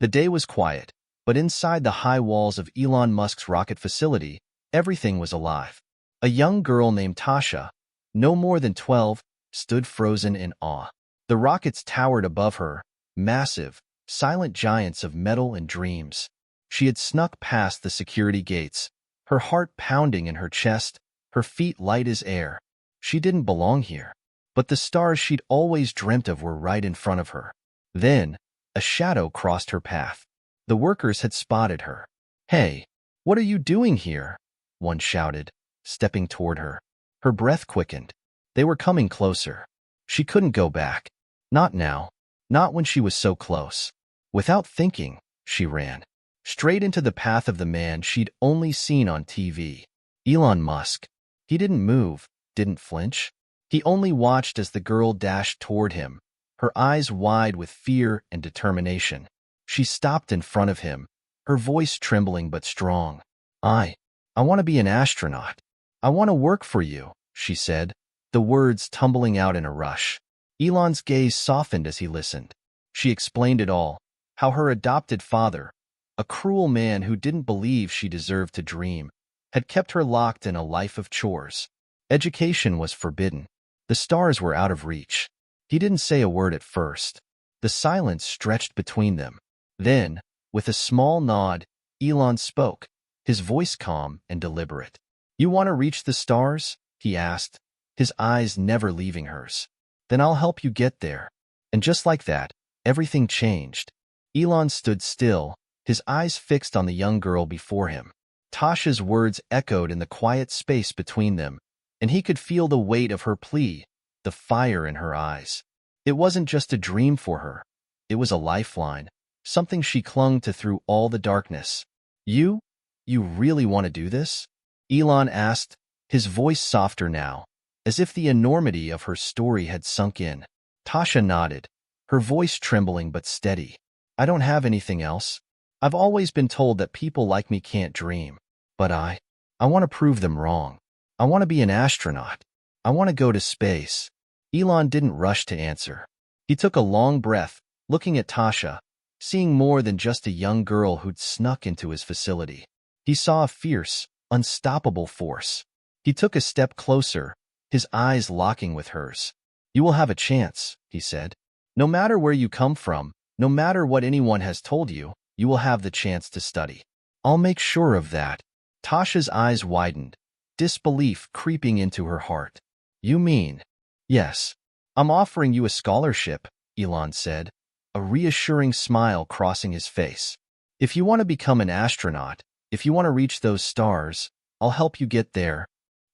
The day was quiet, but inside the high walls of Elon Musk's rocket facility, everything was alive. A young girl named Tasha, no more than 12, stood frozen in awe. The rockets towered above her, massive, silent giants of metal and dreams. She had snuck past the security gates, her heart pounding in her chest, her feet light as air. She didn't belong here, but the stars she'd always dreamt of were right in front of her. Then, a shadow crossed her path. The workers had spotted her. "Hey, what are you doing here?" one shouted, stepping toward her. Her breath quickened. They were coming closer. She couldn't go back. Not now. Not when she was so close. Without thinking, she ran. Straight into the path of the man she'd only seen on TV. Elon Musk. He didn't move, didn't flinch. He only watched as the girl dashed toward him, her eyes wide with fear and determination. She stopped in front of him, her voice trembling but strong. I want to be an astronaut. I want to work for you," she said, the words tumbling out in a rush. Elon's gaze softened as he listened. She explained it all, how her adopted father, a cruel man who didn't believe she deserved to dream, had kept her locked in a life of chores. Education was forbidden. The stars were out of reach. He didn't say a word at first. The silence stretched between them. Then, with a small nod, Elon spoke, his voice calm and deliberate. "You want to reach the stars?" he asked, his eyes never leaving hers. "Then I'll help you get there." And just like that, everything changed. Elon stood still, his eyes fixed on the young girl before him. Tasha's words echoed in the quiet space between them, and he could feel the weight of her plea, the fire in her eyes. It wasn't just a dream for her. It was a lifeline, something she clung to through all the darkness. You really want to do this?" Elon asked, his voice softer now, as if the enormity of her story had sunk in. Tasha nodded, her voice trembling but steady. "I don't have anything else. I've always been told that people like me can't dream. But I want to prove them wrong. I want to be an astronaut. I want to go to space." Elon didn't rush to answer. He took a long breath, looking at Tasha, seeing more than just a young girl who'd snuck into his facility. He saw a fierce, unstoppable force. He took a step closer, his eyes locking with hers. "You will have a chance," he said. "No matter where you come from, no matter what anyone has told you, you will have the chance to study. I'll make sure of that." Tasha's eyes widened, disbelief creeping into her heart. "You mean?" "Yes. I'm offering you a scholarship," Elon said, a reassuring smile crossing his face. "If you want to become an astronaut, if you want to reach those stars, I'll help you get there."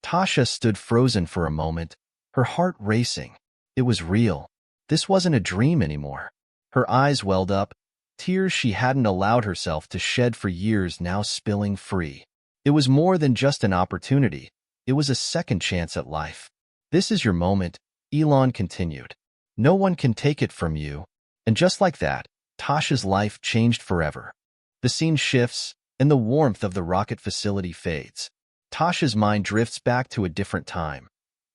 Tasha stood frozen for a moment, her heart racing. It was real. This wasn't a dream anymore. Her eyes welled up, tears she hadn't allowed herself to shed for years now spilling free. It was more than just an opportunity. It was a second chance at life. "This is your moment," Elon continued. "No one can take it from you." And just like that, Tasha's life changed forever. The scene shifts, and the warmth of the rocket facility fades. Tasha's mind drifts back to a different time,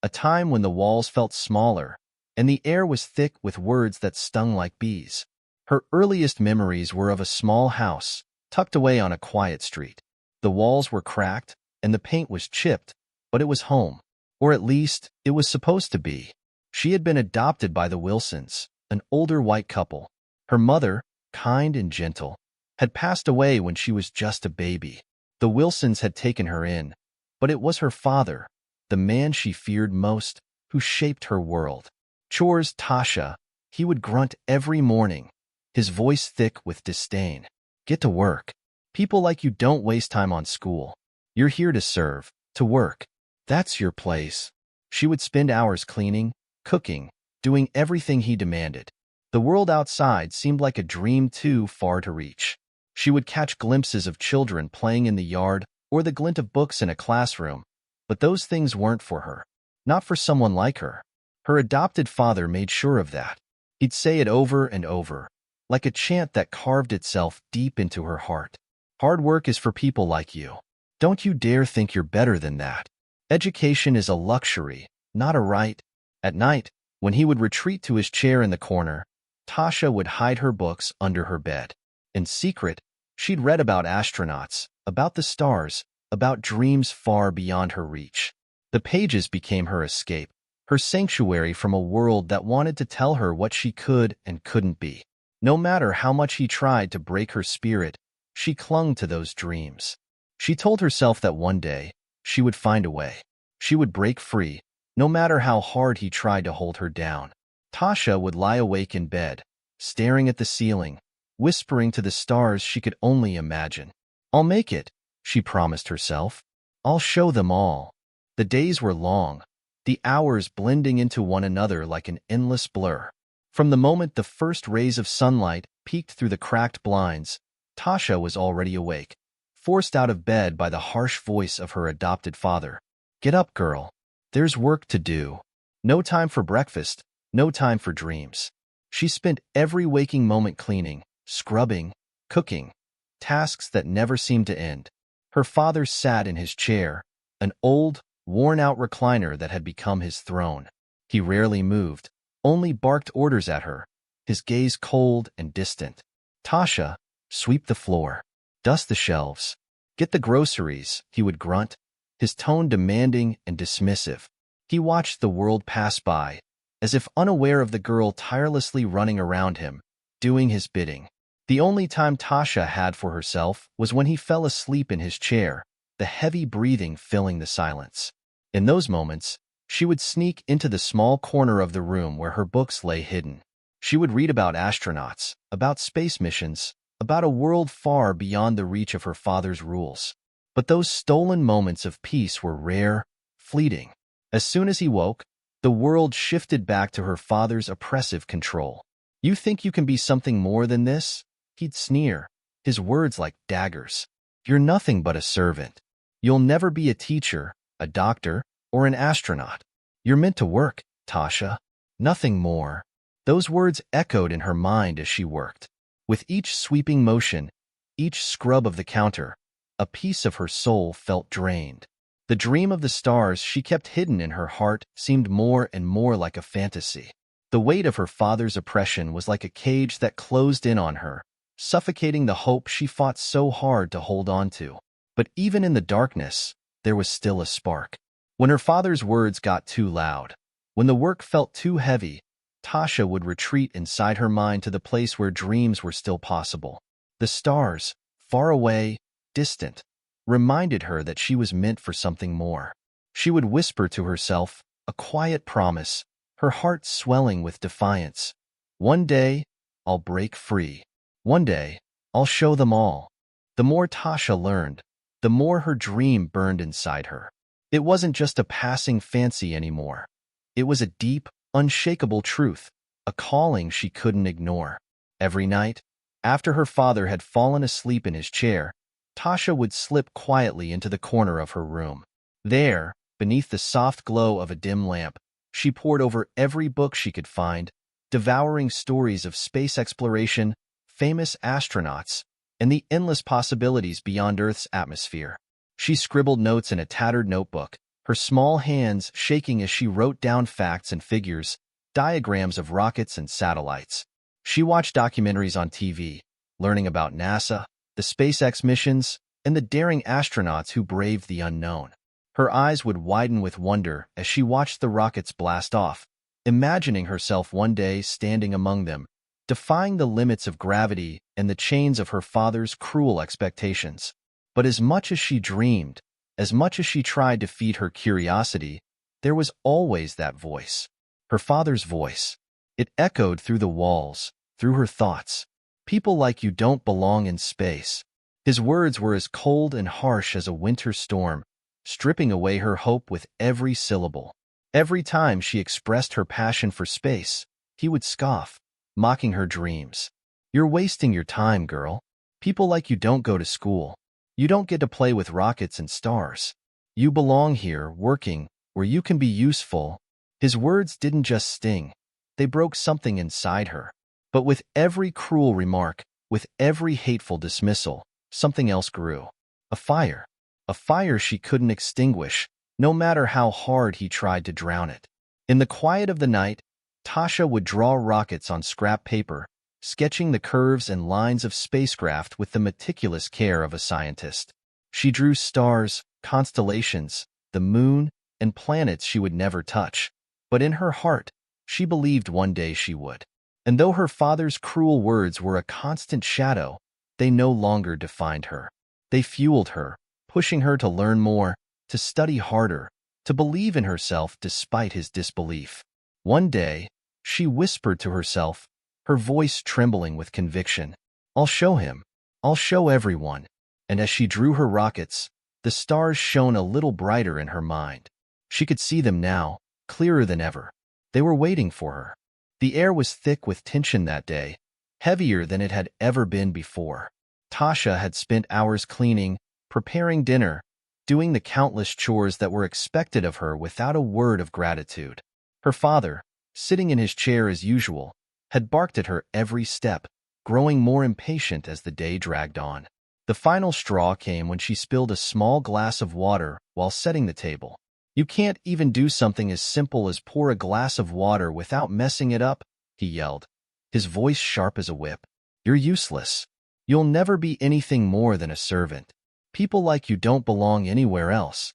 a time when the walls felt smaller, and the air was thick with words that stung like bees. Her earliest memories were of a small house, tucked away on a quiet street. The walls were cracked, and the paint was chipped, but it was home. Or at least, it was supposed to be. She had been adopted by the Wilsons, an older white couple. Her mother, kind and gentle, had passed away when she was just a baby. The Wilsons had taken her in, but it was her father, the man she feared most, who shaped her world. "Chores, Tasha," he would grunt every morning, his voice thick with disdain. "Get to work. People like you don't waste time on school. You're here to serve, to work. That's your place." She would spend hours cleaning, cooking, doing everything he demanded. The world outside seemed like a dream too far to reach. She would catch glimpses of children playing in the yard or the glint of books in a classroom, but those things weren't for her. Not for someone like her. Her adopted father made sure of that. He'd say it over and over, like a chant that carved itself deep into her heart. "Hard work is for people like you. Don't you dare think you're better than that. Education is a luxury, not a right." At night, when he would retreat to his chair in the corner, Tasha would hide her books under her bed. In secret, she'd read about astronauts, about the stars, about dreams far beyond her reach. The pages became her escape, her sanctuary from a world that wanted to tell her what she could and couldn't be. No matter how much he tried to break her spirit, she clung to those dreams. She told herself that one day, she would find a way. She would break free, no matter how hard he tried to hold her down. Tasha would lie awake in bed, staring at the ceiling, whispering to the stars she could only imagine. "I'll make it," she promised herself. "I'll show them all." The days were long, the hours blending into one another like an endless blur. From the moment the first rays of sunlight peeked through the cracked blinds, Tasha was already awake, forced out of bed by the harsh voice of her adopted father. "Get up, girl. There's work to do." No time for breakfast, no time for dreams. She spent every waking moment cleaning, scrubbing, cooking, tasks that never seemed to end. Her father sat in his chair, an old, worn-out recliner that had become his throne. He rarely moved, only barked orders at her, his gaze cold and distant. "Tasha, sweep the floor. Dust the shelves. Get the groceries," he would grunt, his tone demanding and dismissive. He watched the world pass by, as if unaware of the girl tirelessly running around him, doing his bidding. The only time Tasha had for herself was when he fell asleep in his chair, the heavy breathing filling the silence. In those moments, she would sneak into the small corner of the room where her books lay hidden. She would read about astronauts, about space missions, about a world far beyond the reach of her father's rules. But those stolen moments of peace were rare, fleeting. As soon as he woke, the world shifted back to her father's oppressive control. "You think you can be something more than this?" He'd sneer, his words like daggers. "You're nothing but a servant. You'll never be a teacher, a doctor, or an astronaut. You're meant to work, Tasha. Nothing more." Those words echoed in her mind as she worked. With each sweeping motion, each scrub of the counter, a piece of her soul felt drained. The dream of the stars she kept hidden in her heart seemed more and more like a fantasy. The weight of her father's oppression was like a cage that closed in on her, suffocating the hope she fought so hard to hold on to. But even in the darkness, there was still a spark. When her father's words got too loud, when the work felt too heavy, Tasha would retreat inside her mind to the place where dreams were still possible. The stars, far away, distant, reminded her that she was meant for something more. She would whisper to herself, a quiet promise, her heart swelling with defiance. "One day, I'll break free. One day, I'll show them all." The more Tasha learned, the more her dream burned inside her. It wasn't just a passing fancy anymore. It was a deep, unshakable truth, a calling she couldn't ignore. Every night, after her father had fallen asleep in his chair, Tasha would slip quietly into the corner of her room. There, beneath the soft glow of a dim lamp, she pored over every book she could find, devouring stories of space exploration, famous astronauts, and the endless possibilities beyond Earth's atmosphere. She scribbled notes in a tattered notebook, her small hands shaking as she wrote down facts and figures, diagrams of rockets and satellites. She watched documentaries on TV, learning about NASA, the SpaceX missions, and the daring astronauts who braved the unknown. Her eyes would widen with wonder as she watched the rockets blast off, imagining herself one day standing among them, defying the limits of gravity and the chains of her father's cruel expectations. But as much as she dreamed, as much as she tried to feed her curiosity, there was always that voice. Her father's voice. It echoed through the walls, through her thoughts. "People like you don't belong in space." His words were as cold and harsh as a winter storm, stripping away her hope with every syllable. Every time she expressed her passion for space, he would scoff, mocking her dreams. "You're wasting your time, girl. People like you don't go to school. You don't get to play with rockets and stars. You belong here, working, where you can be useful." His words didn't just sting. They broke something inside her. But with every cruel remark, with every hateful dismissal, something else grew. A fire. A fire she couldn't extinguish, no matter how hard he tried to drown it. In the quiet of the night, Tasha would draw rockets on scrap paper, sketching the curves and lines of spacecraft with the meticulous care of a scientist. She drew stars, constellations, the moon, and planets she would never touch. But in her heart, she believed one day she would. And though her father's cruel words were a constant shadow, they no longer defined her. They fueled her, pushing her to learn more, to study harder, to believe in herself despite his disbelief. One day, she whispered to herself, her voice trembling with conviction, "I'll show him. I'll show everyone." And as she drew her rockets, the stars shone a little brighter in her mind. She could see them now, clearer than ever. They were waiting for her. The air was thick with tension that day, heavier than it had ever been before. Tasha had spent hours cleaning, preparing dinner, doing the countless chores that were expected of her without a word of gratitude. Her father, sitting in his chair as usual, had barked at her every step, growing more impatient as the day dragged on. The final straw came when she spilled a small glass of water while setting the table. "You can't even do something as simple as pour a glass of water without messing it up," he yelled, his voice sharp as a whip. "You're useless. You'll never be anything more than a servant. People like you don't belong anywhere else."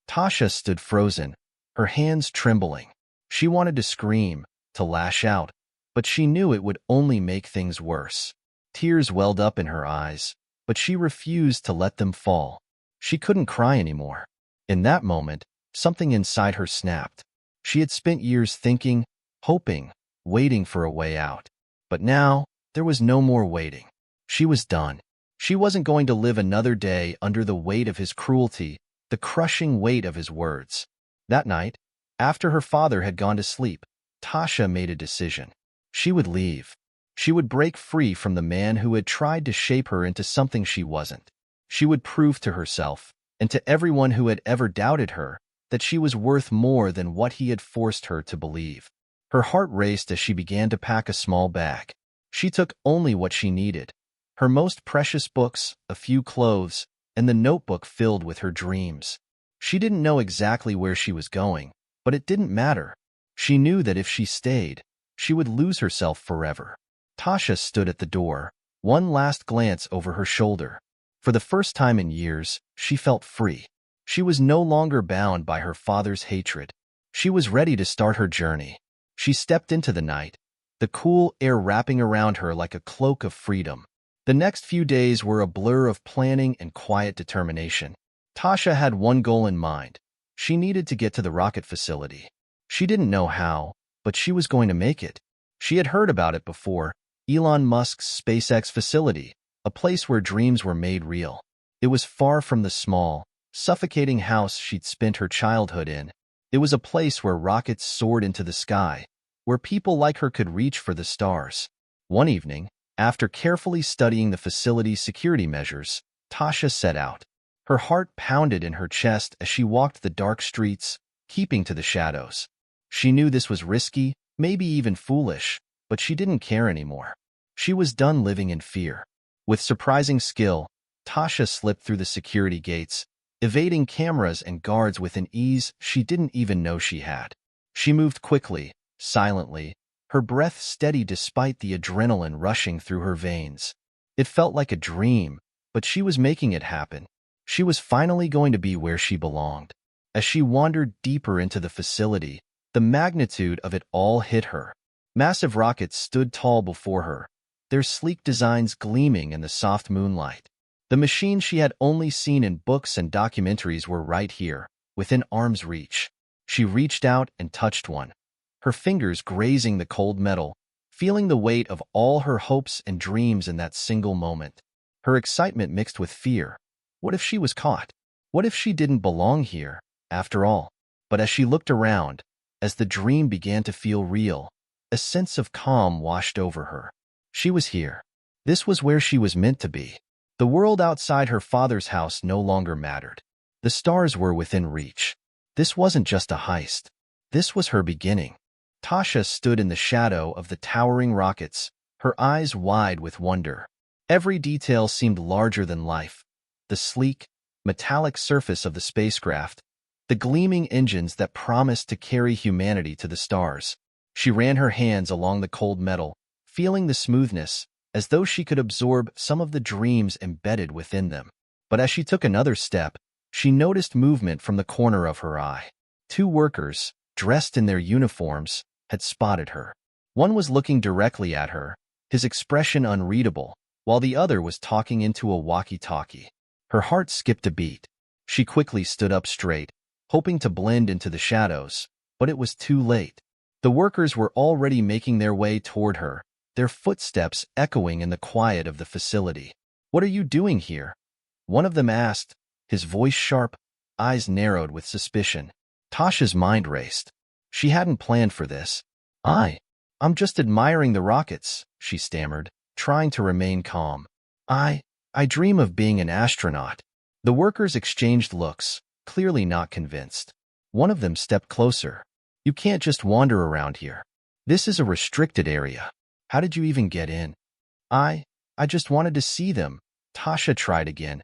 Tasha stood frozen, her hands trembling. She wanted to scream, to lash out, but she knew it would only make things worse. Tears welled up in her eyes, but she refused to let them fall. She couldn't cry anymore. In that moment, something inside her snapped. She had spent years thinking, hoping, waiting for a way out. But now, there was no more waiting. She was done. She wasn't going to live another day under the weight of his cruelty, the crushing weight of his words. That night, after her father had gone to sleep, Tasha made a decision. She would leave. She would break free from the man who had tried to shape her into something she wasn't. She would prove to herself, and to everyone who had ever doubted her, that she was worth more than what he had forced her to believe. Her heart raced as she began to pack a small bag. She took only what she needed: her most precious books, a few clothes, and the notebook filled with her dreams. She didn't know exactly where she was going, but it didn't matter. She knew that if she stayed, she would lose herself forever. Tasha stood at the door, one last glance over her shoulder. For the first time in years, she felt free. She was no longer bound by her father's hatred. She was ready to start her journey. She stepped into the night, the cool air wrapping around her like a cloak of freedom. The next few days were a blur of planning and quiet determination. Tasha had one goal in mind. She needed to get to the rocket facility. She didn't know how, but she was going to make it. She had heard about it before: Elon Musk's SpaceX facility, a place where dreams were made real. It was far from the small, suffocating house she'd spent her childhood in. It was a place where rockets soared into the sky, where people like her could reach for the stars. One evening, after carefully studying the facility's security measures, Tasha set out. Her heart pounded in her chest as she walked the dark streets, keeping to the shadows. She knew this was risky, maybe even foolish, but she didn't care anymore. She was done living in fear. With surprising skill, Tasha slipped through the security gates, evading cameras and guards with an ease she didn't even know she had. She moved quickly, silently, her breath steady despite the adrenaline rushing through her veins. It felt like a dream, but she was making it happen. She was finally going to be where she belonged. As she wandered deeper into the facility, the magnitude of it all hit her. Massive rockets stood tall before her, their sleek designs gleaming in the soft moonlight. The machines she had only seen in books and documentaries were right here, within arm's reach. She reached out and touched one, her fingers grazing the cold metal, feeling the weight of all her hopes and dreams in that single moment. Her excitement mixed with fear. What if she was caught? What if she didn't belong here, after all? But as she looked around, as the dream began to feel real, a sense of calm washed over her. She was here. This was where she was meant to be. The world outside her father's house no longer mattered. The stars were within reach. This wasn't just a heist. This was her beginning. Tasha stood in the shadow of the towering rockets, her eyes wide with wonder. Every detail seemed larger than life. The sleek, metallic surface of the spacecraft, the gleaming engines that promised to carry humanity to the stars. She ran her hands along the cold metal, feeling the smoothness, as though she could absorb some of the dreams embedded within them. But as she took another step, she noticed movement from the corner of her eye. Two workers, dressed in their uniforms, had spotted her. One was looking directly at her, his expression unreadable, while the other was talking into a walkie-talkie. Her heart skipped a beat. She quickly stood up straight, hoping to blend into the shadows, but it was too late. The workers were already making their way toward her, their footsteps echoing in the quiet of the facility. "What are you doing here?" one of them asked, his voice sharp, eyes narrowed with suspicion. Tasha's mind raced. She hadn't planned for this. I'm just admiring the rockets," she stammered, trying to remain calm. I dream of being an astronaut." The workers exchanged looks, clearly not convinced. One of them stepped closer. "You can't just wander around here. This is a restricted area. How did you even get in?" I just wanted to see them," Tasha tried again,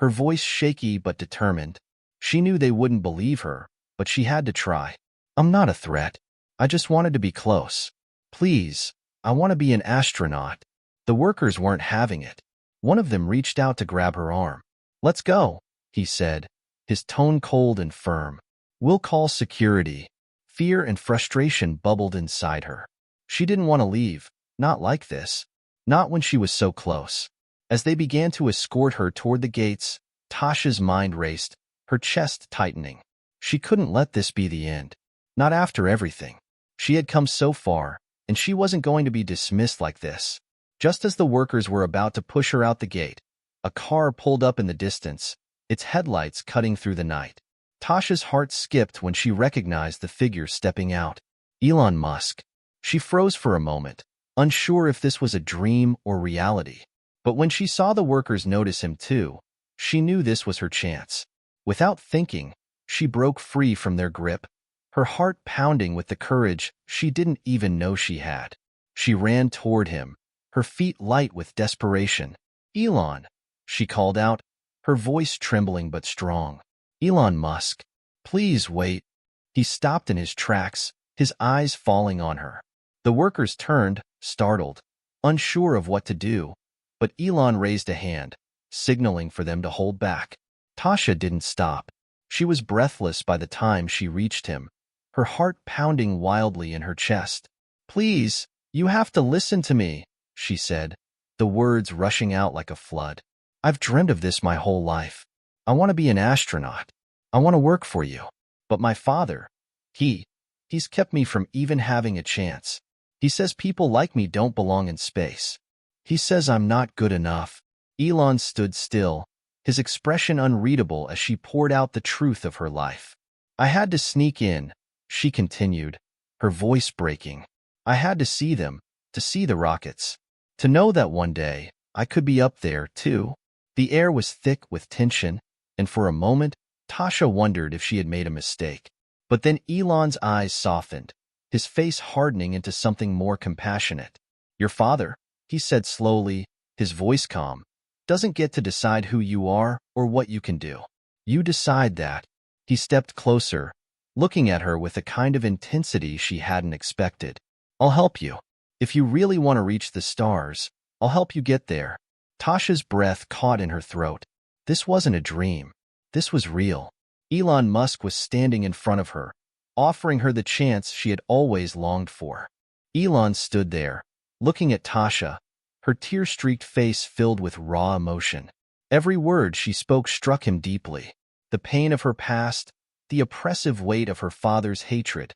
her voice shaky but determined. She knew they wouldn't believe her, but she had to try. "I'm not a threat. I just wanted to be close. Please, I want to be an astronaut." The workers weren't having it. One of them reached out to grab her arm. "Let's go," he said, his tone cold and firm. "We'll call security." Fear and frustration bubbled inside her. She didn't want to leave, not like this, not when she was so close. As they began to escort her toward the gates, Tasha's mind raced, her chest tightening. She couldn't let this be the end. Not after everything. She had come so far, and she wasn't going to be dismissed like this. Just as the workers were about to push her out the gate, a car pulled up in the distance, its headlights cutting through the night. Tasha's heart skipped when she recognized the figure stepping out. Elon Musk. She froze for a moment, unsure if this was a dream or reality. But when she saw the workers notice him too, she knew this was her chance. Without thinking, she broke free from their grip, her heart pounding with the courage she didn't even know she had. She ran toward him, her feet light with desperation. "Elon," she called out, her voice trembling but strong. "Elon Musk, please wait." He stopped in his tracks, his eyes falling on her. The workers turned, startled, unsure of what to do, but Elon raised a hand, signaling for them to hold back. Tasha didn't stop. She was breathless by the time she reached him, her heart pounding wildly in her chest. "Please, you have to listen to me," she said, the words rushing out like a flood. "I've dreamed of this my whole life. I want to be an astronaut. I want to work for you. But my father, he's kept me from even having a chance. He says people like me don't belong in space. He says I'm not good enough." Elon stood still, his expression unreadable as she poured out the truth of her life. "I had to sneak in," she continued, her voice breaking. "I had to see them, to see the rockets, to know that one day I could be up there, too." The air was thick with tension, and for a moment, Tasha wondered if she had made a mistake. But then Elon's eyes softened, his face hardening into something more compassionate. "Your father," he said slowly, his voice calm, "doesn't get to decide who you are or what you can do. You decide that." He stepped closer, looking at her with a kind of intensity she hadn't expected. "I'll help you. If you really want to reach the stars, I'll help you get there." Tasha's breath caught in her throat. This wasn't a dream. This was real. Elon Musk was standing in front of her, offering her the chance she had always longed for. Elon stood there, looking at Tasha, her tear-streaked face filled with raw emotion. Every word she spoke struck him deeply. The pain of her past, the oppressive weight of her father's hatred.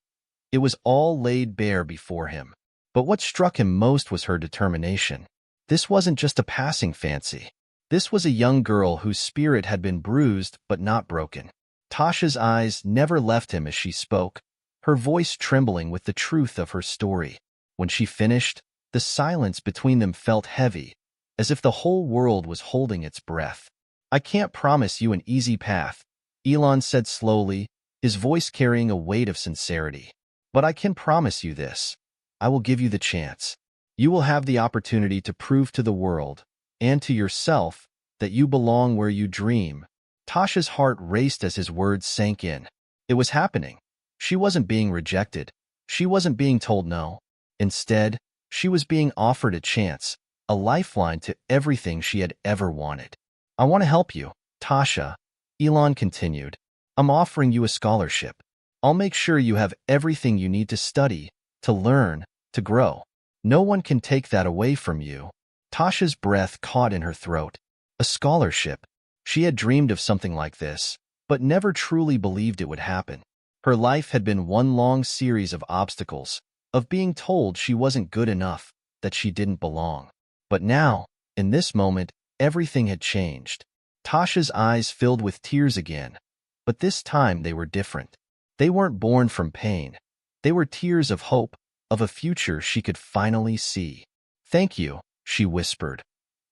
It was all laid bare before him. But what struck him most was her determination. This wasn't just a passing fancy. This was a young girl whose spirit had been bruised but not broken. Tasha's eyes never left him as she spoke, her voice trembling with the truth of her story. When she finished, the silence between them felt heavy, as if the whole world was holding its breath. "I can't promise you an easy path," Elon said slowly, his voice carrying a weight of sincerity. "But I can promise you this. I will give you the chance. You will have the opportunity to prove to the world, and to yourself, that you belong where you dream." Tasha's heart raced as his words sank in. It was happening. She wasn't being rejected. She wasn't being told no. Instead, She was being offered a chance, a lifeline to everything she had ever wanted. I want to help you, Tasha, Elon continued. I'm offering you a scholarship. I'll make sure you have everything you need to study, to learn, to grow. No one can take that away from you. Tasha's breath caught in her throat. A scholarship. She had dreamed of something like this, but never truly believed it would happen. Her life had been one long series of obstacles, of being told she wasn't good enough, that she didn't belong. But now, in this moment, everything had changed. Tasha's eyes filled with tears again, but this time they were different. They weren't born from pain. They were tears of hope, of a future she could finally see. Thank you, she whispered,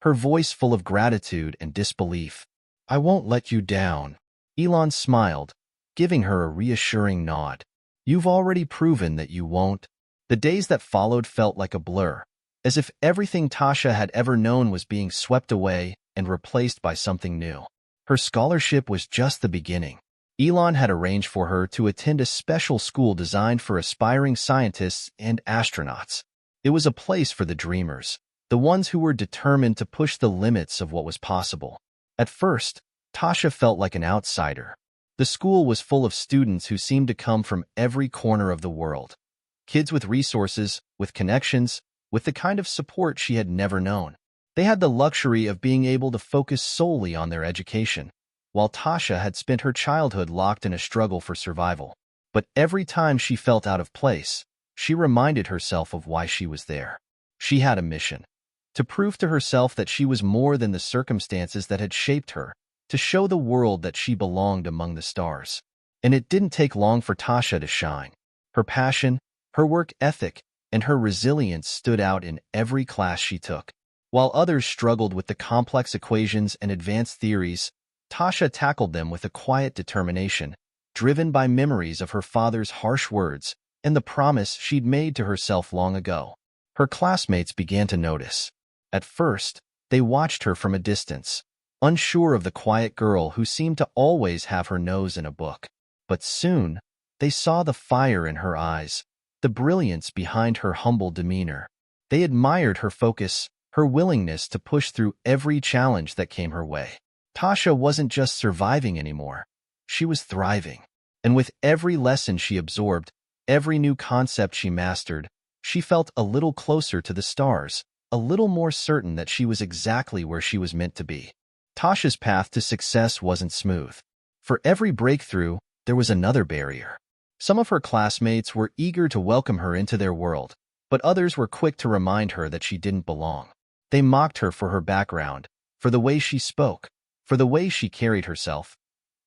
her voice full of gratitude and disbelief. I won't let you down. Elon smiled, giving her a reassuring nod. You've already proven that you won't. The days that followed felt like a blur, as if everything Tasha had ever known was being swept away and replaced by something new. Her scholarship was just the beginning. Elon had arranged for her to attend a special school designed for aspiring scientists and astronauts. It was a place for the dreamers, the ones who were determined to push the limits of what was possible. At first, Tasha felt like an outsider. The school was full of students who seemed to come from every corner of the world. Kids with resources, with connections, with the kind of support she had never known. They had the luxury of being able to focus solely on their education, while Tasha had spent her childhood locked in a struggle for survival. But every time she felt out of place, she reminded herself of why she was there. She had a mission: to prove to herself that she was more than the circumstances that had shaped her, to show the world that she belonged among the stars. And it didn't take long for Tasha to shine. Her passion, her work ethic, and her resilience stood out in every class she took. While others struggled with the complex equations and advanced theories, Tasha tackled them with a quiet determination, driven by memories of her father's harsh words and the promise she'd made to herself long ago. Her classmates began to notice. At first, they watched her from a distance, unsure of the quiet girl who seemed to always have her nose in a book. But soon, they saw the fire in her eyes, the brilliance behind her humble demeanor. They admired her focus, her willingness to push through every challenge that came her way. Tasha wasn't just surviving anymore. She was thriving. And with every lesson she absorbed, every new concept she mastered, she felt a little closer to the stars, a little more certain that she was exactly where she was meant to be. Tasha's path to success wasn't smooth. For every breakthrough, there was another barrier. Some of her classmates were eager to welcome her into their world, but others were quick to remind her that she didn't belong. They mocked her for her background, for the way she spoke, for the way she carried herself.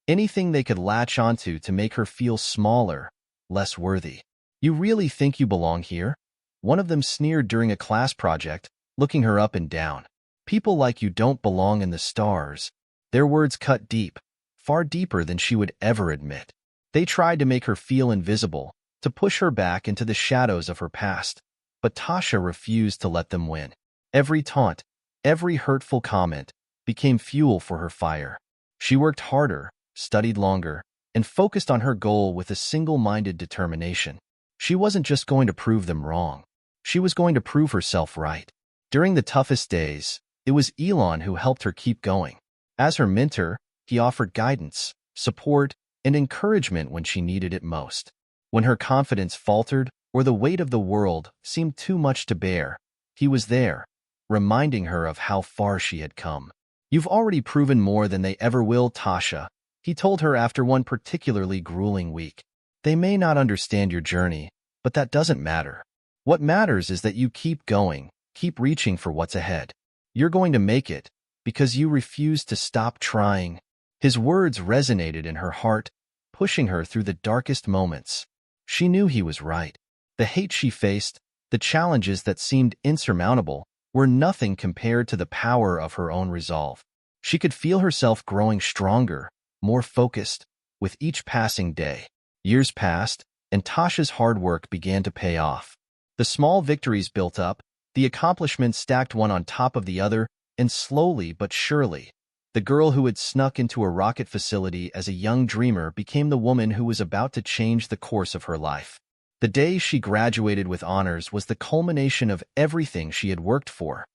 Anything they could latch onto to make her feel smaller, less worthy. You really think you belong here? One of them sneered during a class project, looking her up and down. People like you don't belong in the stars. Their words cut deep, far deeper than she would ever admit. They tried to make her feel invisible, to push her back into the shadows of her past. But Tasha refused to let them win. Every taunt, every hurtful comment, became fuel for her fire. She worked harder, studied longer, and focused on her goal with a single-minded determination. She wasn't just going to prove them wrong. She was going to prove herself right. During the toughest days, it was Elon who helped her keep going. As her mentor, he offered guidance, support, and encouragement when she needed it most. When her confidence faltered or the weight of the world seemed too much to bear, he was there, reminding her of how far she had come. You've already proven more than they ever will, Tasha, he told her after one particularly grueling week. They may not understand your journey, but that doesn't matter. What matters is that you keep going, keep reaching for what's ahead. You're going to make it, because you refuse to stop trying. His words resonated in her heart, pushing her through the darkest moments. She knew he was right. The hate she faced, the challenges that seemed insurmountable, were nothing compared to the power of her own resolve. She could feel herself growing stronger, more focused, with each passing day. Years passed, and Tasha's hard work began to pay off. The small victories built up, the accomplishments stacked one on top of the other, and slowly but surely, the girl who had snuck into a rocket facility as a young dreamer became the woman who was about to change the course of her life. The day she graduated with honors was the culmination of everything she had worked for.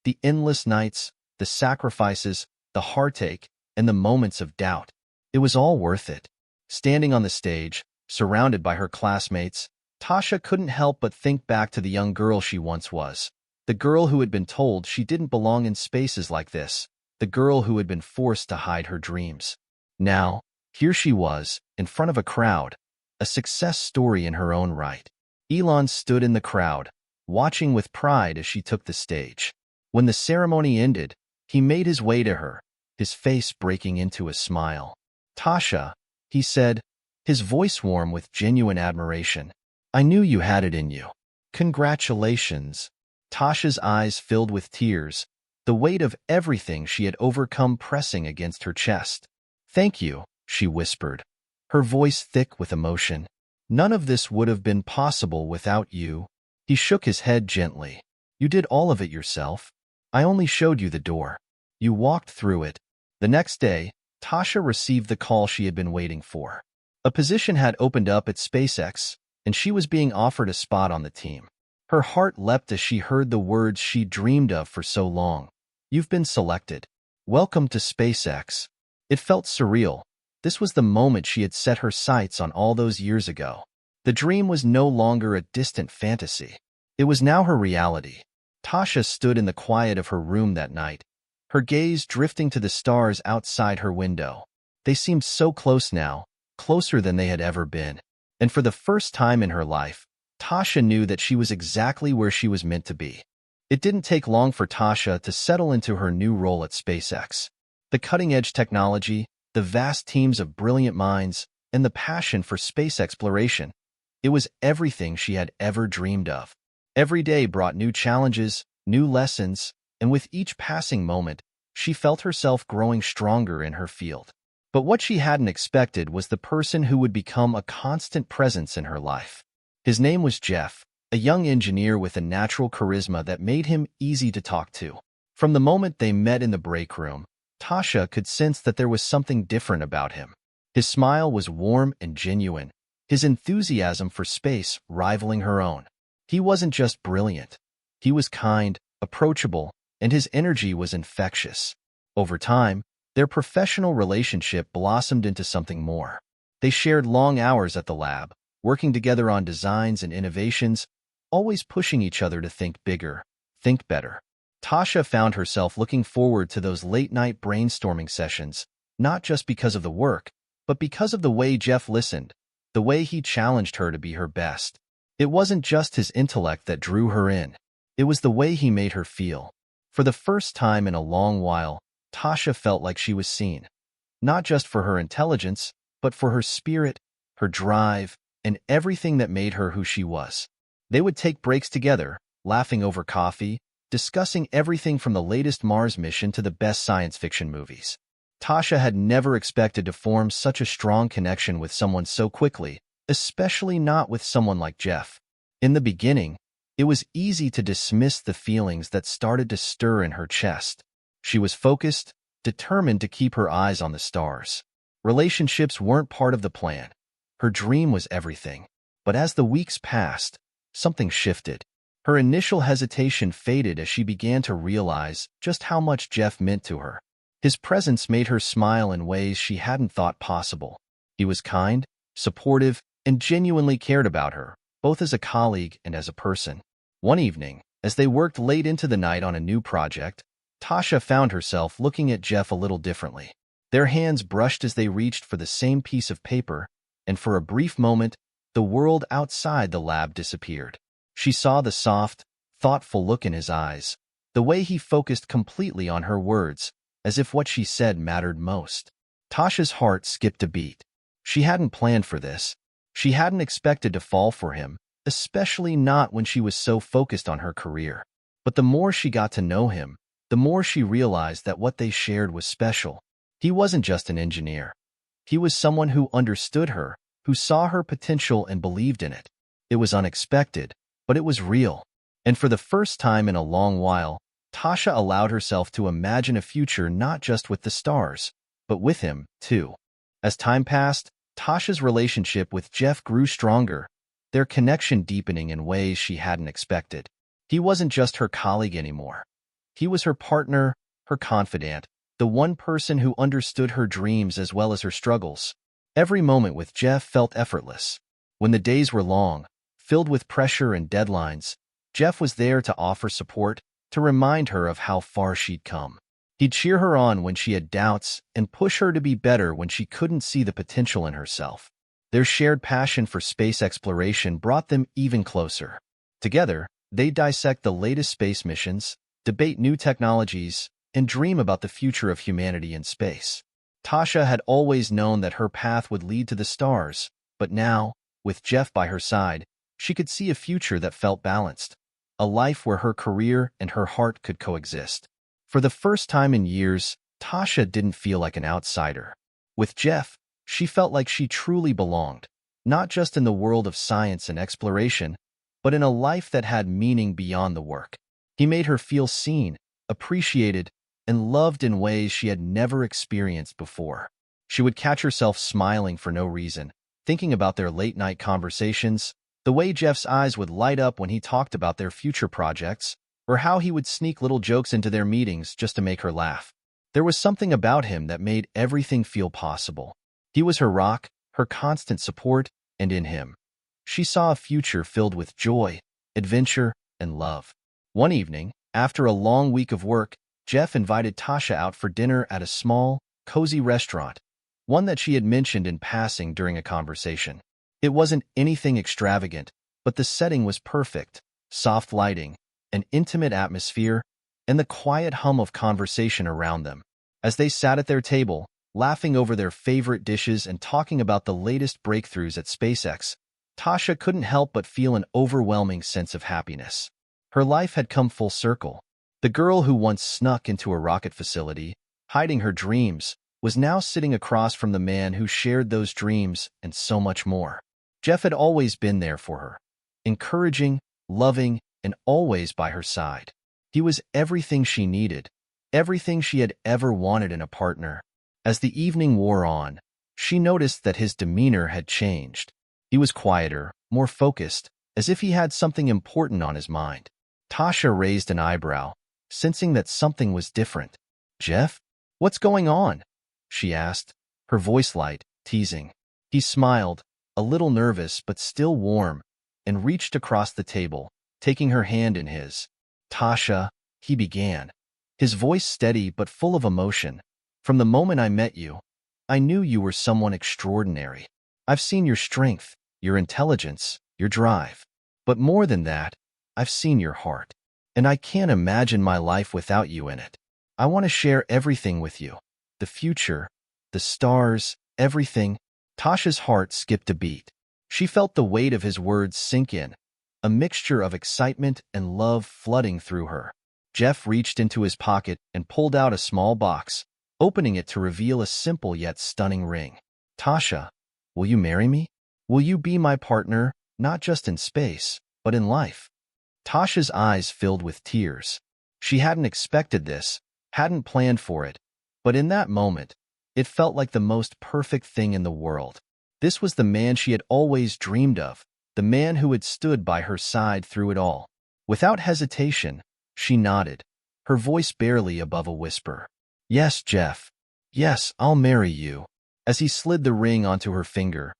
The endless nights, the sacrifices, the heartache, and the moments of doubt. It was all worth it. Standing on the stage, surrounded by her classmates, Tasha couldn't help but think back to the young girl she once was. The girl who had been told she didn't belong in spaces like this. The girl who had been forced to hide her dreams. Now, here she was, in front of a crowd, a success story in her own right. Elon stood in the crowd, watching with pride as she took the stage. When the ceremony ended, he made his way to her, his face breaking into a smile. "Tasha," he said, his voice warm with genuine admiration. "I knew you had it in you. Congratulations." Tasha's eyes filled with tears, the weight of everything she had overcome pressing against her chest. "Thank you," she whispered, her voice thick with emotion. "None of this would have been possible without you." He shook his head gently. "You did all of it yourself. I only showed you the door. You walked through it." The next day, Tasha received the call she had been waiting for. A position had opened up at SpaceX, and she was being offered a spot on the team. Her heart leapt as she heard the words she dreamed of for so long. "You've been selected. Welcome to SpaceX." It felt surreal. This was the moment she had set her sights on all those years ago. The dream was no longer a distant fantasy. It was now her reality. Tasha stood in the quiet of her room that night, her gaze drifting to the stars outside her window. They seemed so close now, closer than they had ever been. And for the first time in her life, Tasha knew that she was exactly where she was meant to be. It didn't take long for Tasha to settle into her new role at SpaceX. The cutting-edge technology, the vast teams of brilliant minds, and the passion for space exploration. It was everything she had ever dreamed of. Every day brought new challenges, new lessons, and with each passing moment, she felt herself growing stronger in her field. But what she hadn't expected was the person who would become a constant presence in her life. His name was Jeff, a young engineer with a natural charisma that made him easy to talk to. From the moment they met in the break room, Tasha could sense that there was something different about him. His smile was warm and genuine, his enthusiasm for space rivaling her own. He wasn't just brilliant. He was kind, approachable, and his energy was infectious. Over time, their professional relationship blossomed into something more. They shared long hours at the lab, working together on designs and innovations, always pushing each other to think bigger, think better. Tasha found herself looking forward to those late-night brainstorming sessions, not just because of the work, but because of the way Jeff listened, the way he challenged her to be her best. It wasn't just his intellect that drew her in. It was the way he made her feel. For the first time in a long while, Tasha felt like she was seen, not just for her intelligence, but for her spirit, her drive, and everything that made her who she was. They would take breaks together, laughing over coffee, discussing everything from the latest Mars mission to the best science fiction movies. Tasha had never expected to form such a strong connection with someone so quickly, especially not with someone like Jeff. In the beginning, it was easy to dismiss the feelings that started to stir in her chest. She was focused, determined to keep her eyes on the stars. Relationships weren't part of the plan. Her dream was everything. But as the weeks passed, something shifted. Her initial hesitation faded as she began to realize just how much Jeff meant to her. His presence made her smile in ways she hadn't thought possible. He was kind, supportive, and genuinely cared about her, both as a colleague and as a person. One evening, as they worked late into the night on a new project, Tasha found herself looking at Jeff a little differently. Their hands brushed as they reached for the same piece of paper, and for a brief moment, the world outside the lab disappeared. She saw the soft, thoughtful look in his eyes, the way he focused completely on her words, as if what she said mattered most. Tasha's heart skipped a beat. She hadn't planned for this. She hadn't expected to fall for him, especially not when she was so focused on her career. But the more she got to know him, the more she realized that what they shared was special. He wasn't just an engineer. He was someone who understood her, who saw her potential and believed in it. It was unexpected, but it was real. And for the first time in a long while, Tasha allowed herself to imagine a future not just with the stars, but with him, too. As time passed, Tasha's relationship with Jeff grew stronger. their connection deepening in ways she hadn't expected. He wasn't just her colleague anymore. He was her partner, her confidant, the one person who understood her dreams as well as her struggles. Every moment with Jeff felt effortless. When the days were long, filled with pressure and deadlines, Jeff was there to offer support, to remind her of how far she'd come. He'd cheer her on when she had doubts and push her to be better when she couldn't see the potential in herself. Their shared passion for space exploration brought them even closer. Together, they dissect the latest space missions, debate new technologies, and dream about the future of humanity in space. Tasha had always known that her path would lead to the stars, but now, with Jeff by her side, she could see a future that felt balanced, a life where her career and her heart could coexist. For the first time in years, Tasha didn't feel like an outsider. With Jeff, she felt like she truly belonged, not just in the world of science and exploration, but in a life that had meaning beyond the work. He made her feel seen, appreciated, and loved in ways she had never experienced before. She would catch herself smiling for no reason, thinking about their late-night conversations, the way Jeff's eyes would light up when he talked about their future projects, or how he would sneak little jokes into their meetings just to make her laugh. There was something about him that made everything feel possible. He was her rock, her constant support, and in him, she saw a future filled with joy, adventure, and love. One evening, after a long week of work, Jeff invited Tasha out for dinner at a small, cozy restaurant, one that she had mentioned in passing during a conversation. It wasn't anything extravagant, but the setting was perfect: soft lighting, an intimate atmosphere, and the quiet hum of conversation around them. As they sat at their table, laughing over their favorite dishes and talking about the latest breakthroughs at SpaceX, Tasha couldn't help but feel an overwhelming sense of happiness. Her life had come full circle. The girl who once snuck into a rocket facility, hiding her dreams, was now sitting across from the man who shared those dreams and so much more. Jeff had always been there for her, encouraging, loving, and always by her side. He was everything she needed, everything she had ever wanted in a partner. As the evening wore on, she noticed that his demeanor had changed. He was quieter, more focused, as if he had something important on his mind. Tasha raised an eyebrow, sensing that something was different. "Jeff? What's going on?" she asked, her voice light, teasing. He smiled, a little nervous but still warm, and reached across the table, taking her hand in his. "Tasha," he began, his voice steady but full of emotion, "from the moment I met you, I knew you were someone extraordinary. I've seen your strength, your intelligence, your drive. But more than that, I've seen your heart. And I can't imagine my life without you in it. I want to share everything with you. The future, the stars, everything." Tasha's heart skipped a beat. She felt the weight of his words sink in, a mixture of excitement and love flooding through her. Jeff reached into his pocket and pulled out a small box, opening it to reveal a simple yet stunning ring. "Tasha, will you marry me? Will you be my partner, not just in space, but in life?" Tasha's eyes filled with tears. She hadn't expected this, hadn't planned for it, but in that moment, it felt like the most perfect thing in the world. This was the man she had always dreamed of, the man who had stood by her side through it all. Without hesitation, she nodded, her voice barely above a whisper. "Yes, Jeff. Yes, I'll marry you." As he slid the ring onto her finger,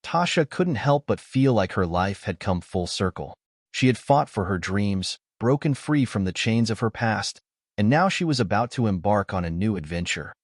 Tasha couldn't help but feel like her life had come full circle. She had fought for her dreams, broken free from the chains of her past, and now she was about to embark on a new adventure,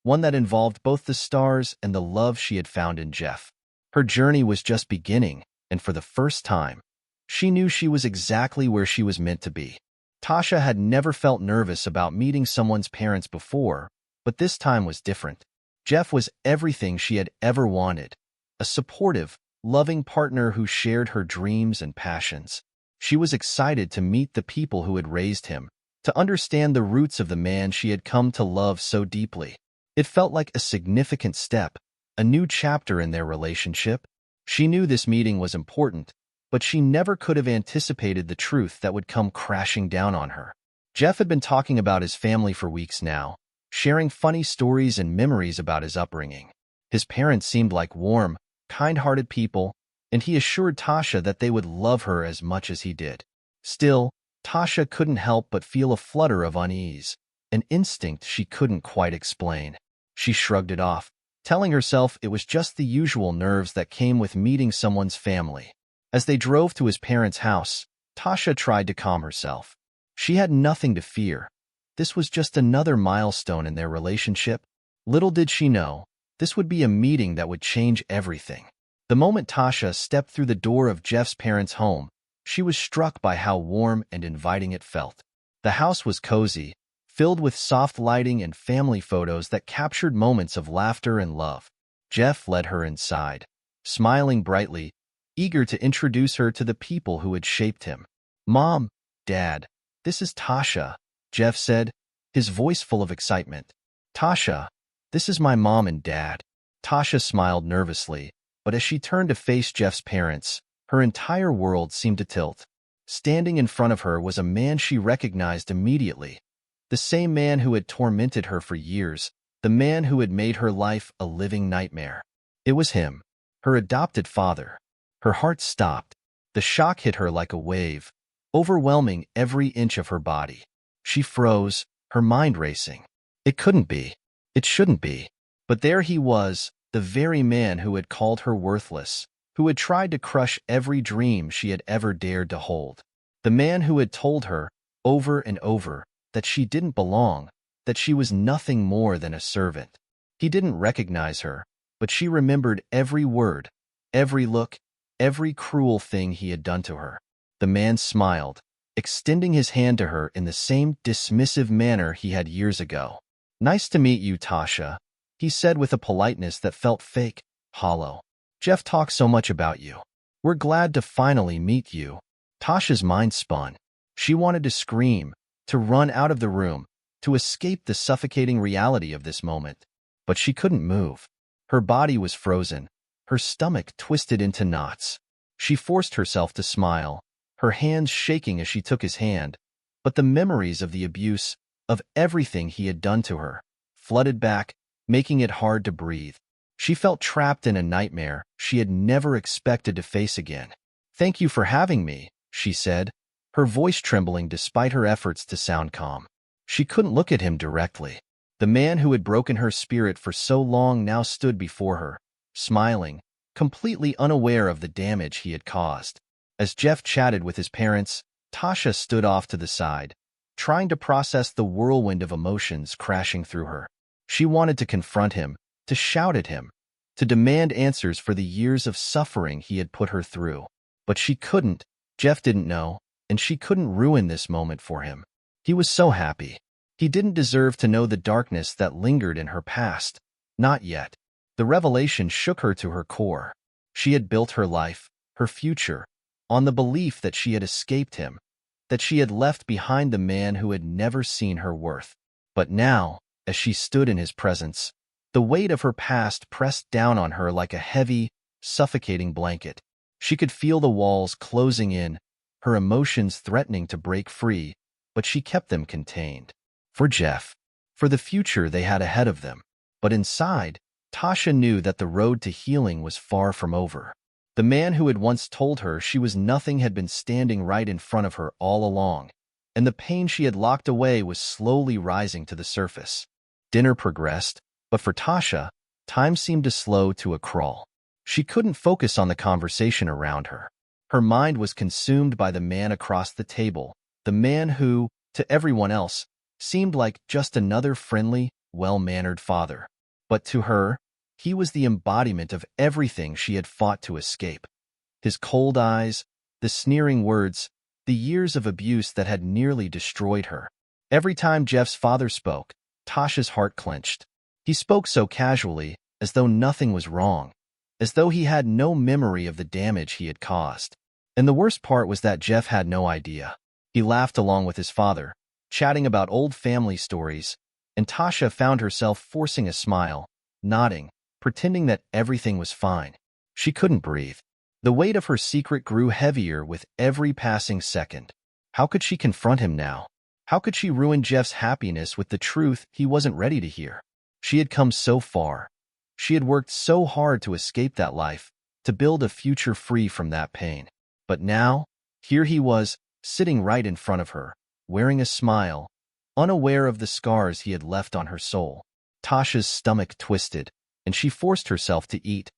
one that involved both the stars and the love she had found in Jeff. Her journey was just beginning, and for the first time, she knew she was exactly where she was meant to be. Tasha had never felt nervous about meeting someone's parents before, but this time was different. Jeff was everything she had ever wanted, a supportive, loving partner who shared her dreams and passions. She was excited to meet the people who had raised him, to understand the roots of the man she had come to love so deeply. It felt like a significant step, a new chapter in their relationship. She knew this meeting was important, but she never could have anticipated the truth that would come crashing down on her. Jeff had been talking about his family for weeks now, sharing funny stories and memories about his upbringing. His parents seemed like warm, kind-hearted people, and he assured Tasha that they would love her as much as he did. Still, Tasha couldn't help but feel a flutter of unease, an instinct she couldn't quite explain. She shrugged it off, telling herself it was just the usual nerves that came with meeting someone's family. As they drove to his parents' house, Tasha tried to calm herself. She had nothing to fear. This was just another milestone in their relationship. Little did she know, this would be a meeting that would change everything. The moment Tasha stepped through the door of Jeff's parents' home, she was struck by how warm and inviting it felt. The house was cozy, filled with soft lighting and family photos that captured moments of laughter and love. Jeff led her inside, smiling brightly, eager to introduce her to the people who had shaped him. "Mom, Dad, this is Tasha," Jeff said, his voice full of excitement. "Tasha, this is my mom and dad." Tasha smiled nervously, but as she turned to face Jeff's parents, her entire world seemed to tilt. Standing in front of her was a man she recognized immediately. The same man who had tormented her for years, the man who had made her life a living nightmare. It was him, her adopted father. Her heart stopped. The shock hit her like a wave, overwhelming every inch of her body. She froze, her mind racing. It couldn't be. It shouldn't be. But there he was, the very man who had called her worthless, who had tried to crush every dream she had ever dared to hold. The man who had told her, over and over, that she didn't belong, that she was nothing more than a servant. He didn't recognize her, but she remembered every word, every look, every cruel thing he had done to her. The man smiled, extending his hand to her in the same dismissive manner he had years ago. "Nice to meet you, Tasha," he said with a politeness that felt fake, hollow. "Jeff talks so much about you. We're glad to finally meet you." Tasha's mind spun. She wanted to scream, to run out of the room, to escape the suffocating reality of this moment. But she couldn't move. Her body was frozen, her stomach twisted into knots. She forced herself to smile, her hands shaking as she took his hand, but the memories of the abuse, of everything he had done to her, flooded back, making it hard to breathe. She felt trapped in a nightmare she had never expected to face again. "Thank you for having me," she said, her voice trembling despite her efforts to sound calm. She couldn't look at him directly. The man who had broken her spirit for so long now stood before her, smiling, completely unaware of the damage he had caused. As Jeff chatted with his parents, Tasha stood off to the side, trying to process the whirlwind of emotions crashing through her. She wanted to confront him, to shout at him, to demand answers for the years of suffering he had put her through. But she couldn't. Jeff didn't know, and she couldn't ruin this moment for him. He was so happy. He didn't deserve to know the darkness that lingered in her past. Not yet. The revelation shook her to her core. She had built her life, her future, on the belief that she had escaped him, that she had left behind the man who had never seen her worth. But now, as she stood in his presence, the weight of her past pressed down on her like a heavy, suffocating blanket. She could feel the walls closing in, her emotions threatening to break free, but she kept them contained. For Jeff, for the future they had ahead of them. But inside, Tasha knew that the road to healing was far from over. The man who had once told her she was nothing had been standing right in front of her all along, and the pain she had locked away was slowly rising to the surface. Dinner progressed, but for Tasha, time seemed to slow to a crawl. She couldn't focus on the conversation around her. Her mind was consumed by the man across the table, the man who, to everyone else, seemed like just another friendly, well-mannered father. But to her, he was the embodiment of everything she had fought to escape. His cold eyes, the sneering words, the years of abuse that had nearly destroyed her. Every time Jeff's father spoke, Tasha's heart clenched. He spoke so casually, as though nothing was wrong, as though he had no memory of the damage he had caused. And the worst part was that Jeff had no idea. He laughed along with his father, chatting about old family stories, and Tasha found herself forcing a smile, nodding, pretending that everything was fine. She couldn't breathe. The weight of her secret grew heavier with every passing second. How could she confront him now? How could she ruin Jeff's happiness with the truth he wasn't ready to hear? She had come so far. She had worked so hard to escape that life, to build a future free from that pain. But now, here he was, sitting right in front of her, wearing a smile, unaware of the scars he had left on her soul. Tasha's stomach twisted, and she forced herself to eat,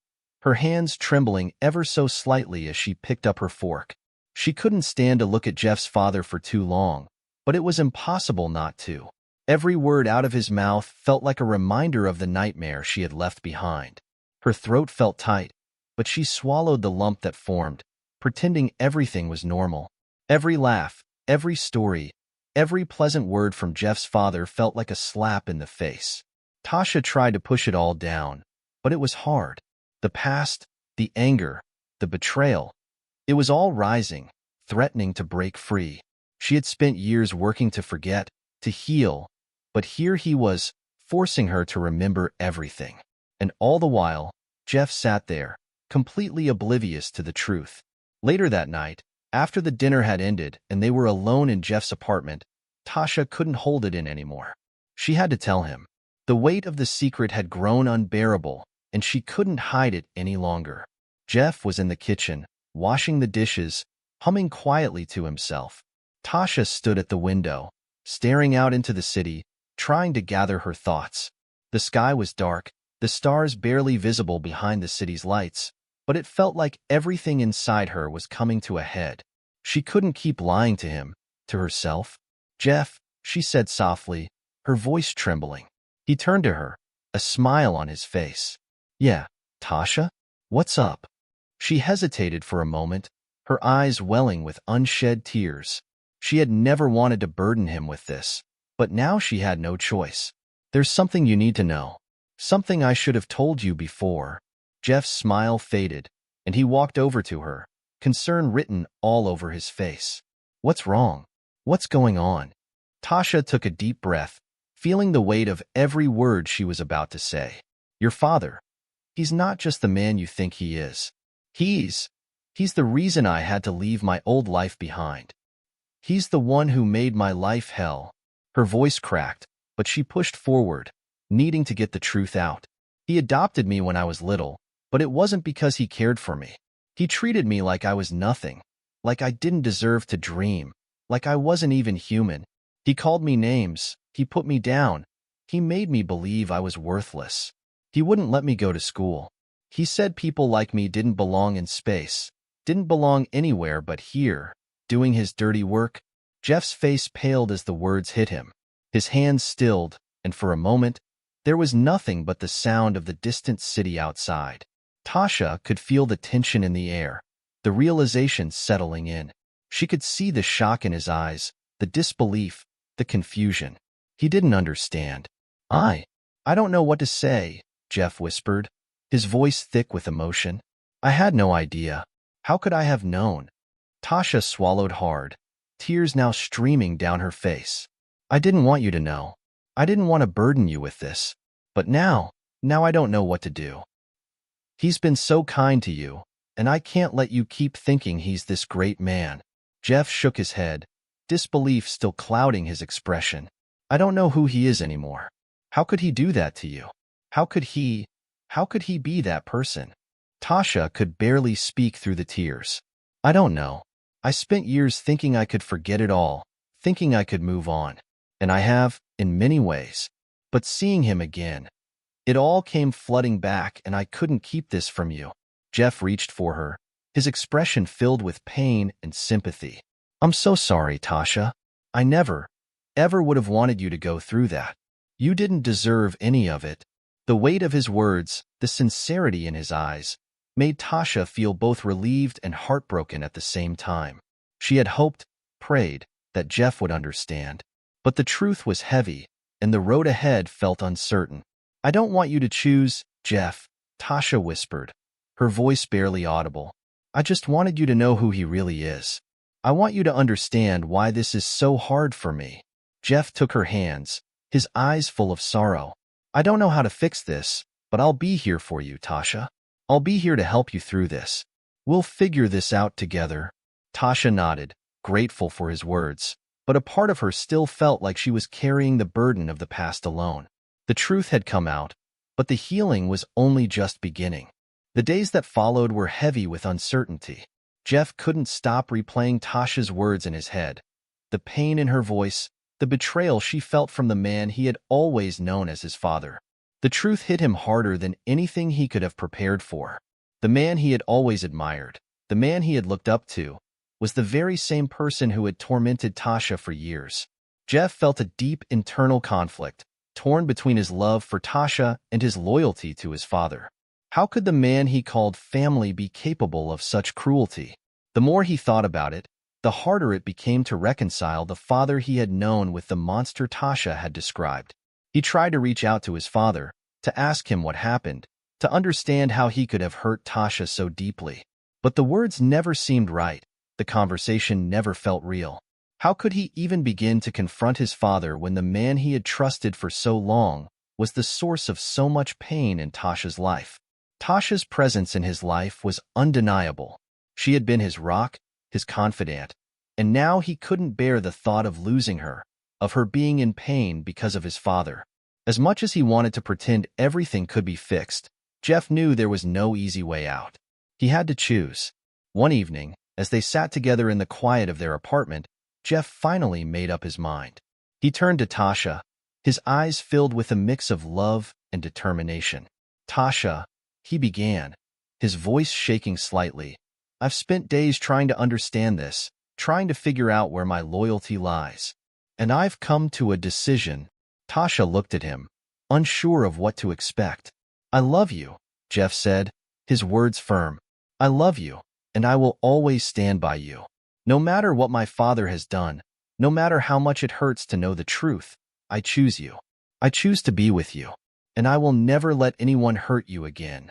her hands trembling ever so slightly as she picked up her fork. She couldn't stand to look at Jeff's father for too long, but it was impossible not to. Every word out of his mouth felt like a reminder of the nightmare she had left behind. Her throat felt tight, but she swallowed the lump that formed, pretending everything was normal. Every laugh, every story, every pleasant word from Jeff's father felt like a slap in the face. Tasha tried to push it all down, but it was hard. The past, the anger, the betrayal, it was all rising, threatening to break free. She had spent years working to forget, to heal, but here he was, forcing her to remember everything. And all the while, Jeff sat there, completely oblivious to the truth. Later that night, after the dinner had ended and they were alone in Jeff's apartment, Tasha couldn't hold it in anymore. She had to tell him. The weight of the secret had grown unbearable, and she couldn't hide it any longer. Jeff was in the kitchen, washing the dishes, humming quietly to himself. Tasha stood at the window, staring out into the city, trying to gather her thoughts. The sky was dark, the stars barely visible behind the city's lights, but it felt like everything inside her was coming to a head. She couldn't keep lying to him, to herself. "Jeff," she said softly, her voice trembling. He turned to her, a smile on his face. "Yeah, Tasha? What's up?" She hesitated for a moment, her eyes welling with unshed tears. She had never wanted to burden him with this, but now she had no choice. "There's something you need to know. Something I should have told you before." Jeff's smile faded, and he walked over to her, concern written all over his face. "What's wrong? What's going on?" Tasha took a deep breath, feeling the weight of every word she was about to say. "Your father, he's not just the man you think he is. He's the reason I had to leave my old life behind. He's the one who made my life hell." Her voice cracked, but she pushed forward, needing to get the truth out. "He adopted me when I was little, but it wasn't because he cared for me. He treated me like I was nothing, like I didn't deserve to dream, like I wasn't even human. He called me names, he put me down, he made me believe I was worthless. He wouldn't let me go to school. He said people like me didn't belong in space, didn't belong anywhere but here, doing his dirty work." Jeff's face paled as the words hit him. His hands stilled, and for a moment, there was nothing but the sound of the distant city outside. Tasha could feel the tension in the air, the realization settling in. She could see the shock in his eyes, the disbelief, the confusion. He didn't understand. I don't know what to say," Jeff whispered, his voice thick with emotion. "I had no idea. How could I have known?" Tasha swallowed hard, tears now streaming down her face. "I didn't want you to know. I didn't want to burden you with this. But now I don't know what to do. He's been so kind to you, and I can't let you keep thinking he's this great man." Jeff shook his head, disbelief still clouding his expression. "I don't know who he is anymore. How could he do that to you? How could he be that person?" Tasha could barely speak through the tears. "I don't know. I spent years thinking I could forget it all, thinking I could move on. And I have, in many ways. But seeing him again, it all came flooding back and I couldn't keep this from you." Jeff reached for her, his expression filled with pain and sympathy. "I'm so sorry, Tasha. I never, ever would have wanted you to go through that. You didn't deserve any of it." The weight of his words, the sincerity in his eyes, made Tasha feel both relieved and heartbroken at the same time. She had hoped, prayed, that Jeff would understand. But the truth was heavy, and the road ahead felt uncertain. "I don't want you to choose, Jeff," Tasha whispered, her voice barely audible. "I just wanted you to know who he really is. I want you to understand why this is so hard for me." Jeff took her hands, his eyes full of sorrow. "I don't know how to fix this, but I'll be here for you, Tasha. I'll be here to help you through this. We'll figure this out together." Tasha nodded, grateful for his words, but a part of her still felt like she was carrying the burden of the past alone. The truth had come out, but the healing was only just beginning. The days that followed were heavy with uncertainty. Jeff couldn't stop replaying Tasha's words in his head. The pain in her voice, the betrayal she felt from the man he had always known as his father. The truth hit him harder than anything he could have prepared for. The man he had always admired, the man he had looked up to, was the very same person who had tormented Tasha for years. Jeff felt a deep internal conflict, torn between his love for Tasha and his loyalty to his father. How could the man he called family be capable of such cruelty? The more he thought about it, the harder it became to reconcile the father he had known with the monster Tasha had described. He tried to reach out to his father, to ask him what happened, to understand how he could have hurt Tasha so deeply. But the words never seemed right. The conversation never felt real. How could he even begin to confront his father when the man he had trusted for so long was the source of so much pain in Tasha's life? Tasha's presence in his life was undeniable. She had been his rock, his confidant, and now he couldn't bear the thought of losing her, of her being in pain because of his father. As much as he wanted to pretend everything could be fixed, Jeff knew there was no easy way out. He had to choose. One evening, as they sat together in the quiet of their apartment, Jeff finally made up his mind. He turned to Tasha, his eyes filled with a mix of love and determination. "Tasha," he began, his voice shaking slightly, "I've spent days trying to understand this, trying to figure out where my loyalty lies. And I've come to a decision." Tasha looked at him, unsure of what to expect. "I love you," Jeff said, his words firm. "I love you, and I will always stand by you. No matter what my father has done, no matter how much it hurts to know the truth, I choose you. I choose to be with you, and I will never let anyone hurt you again.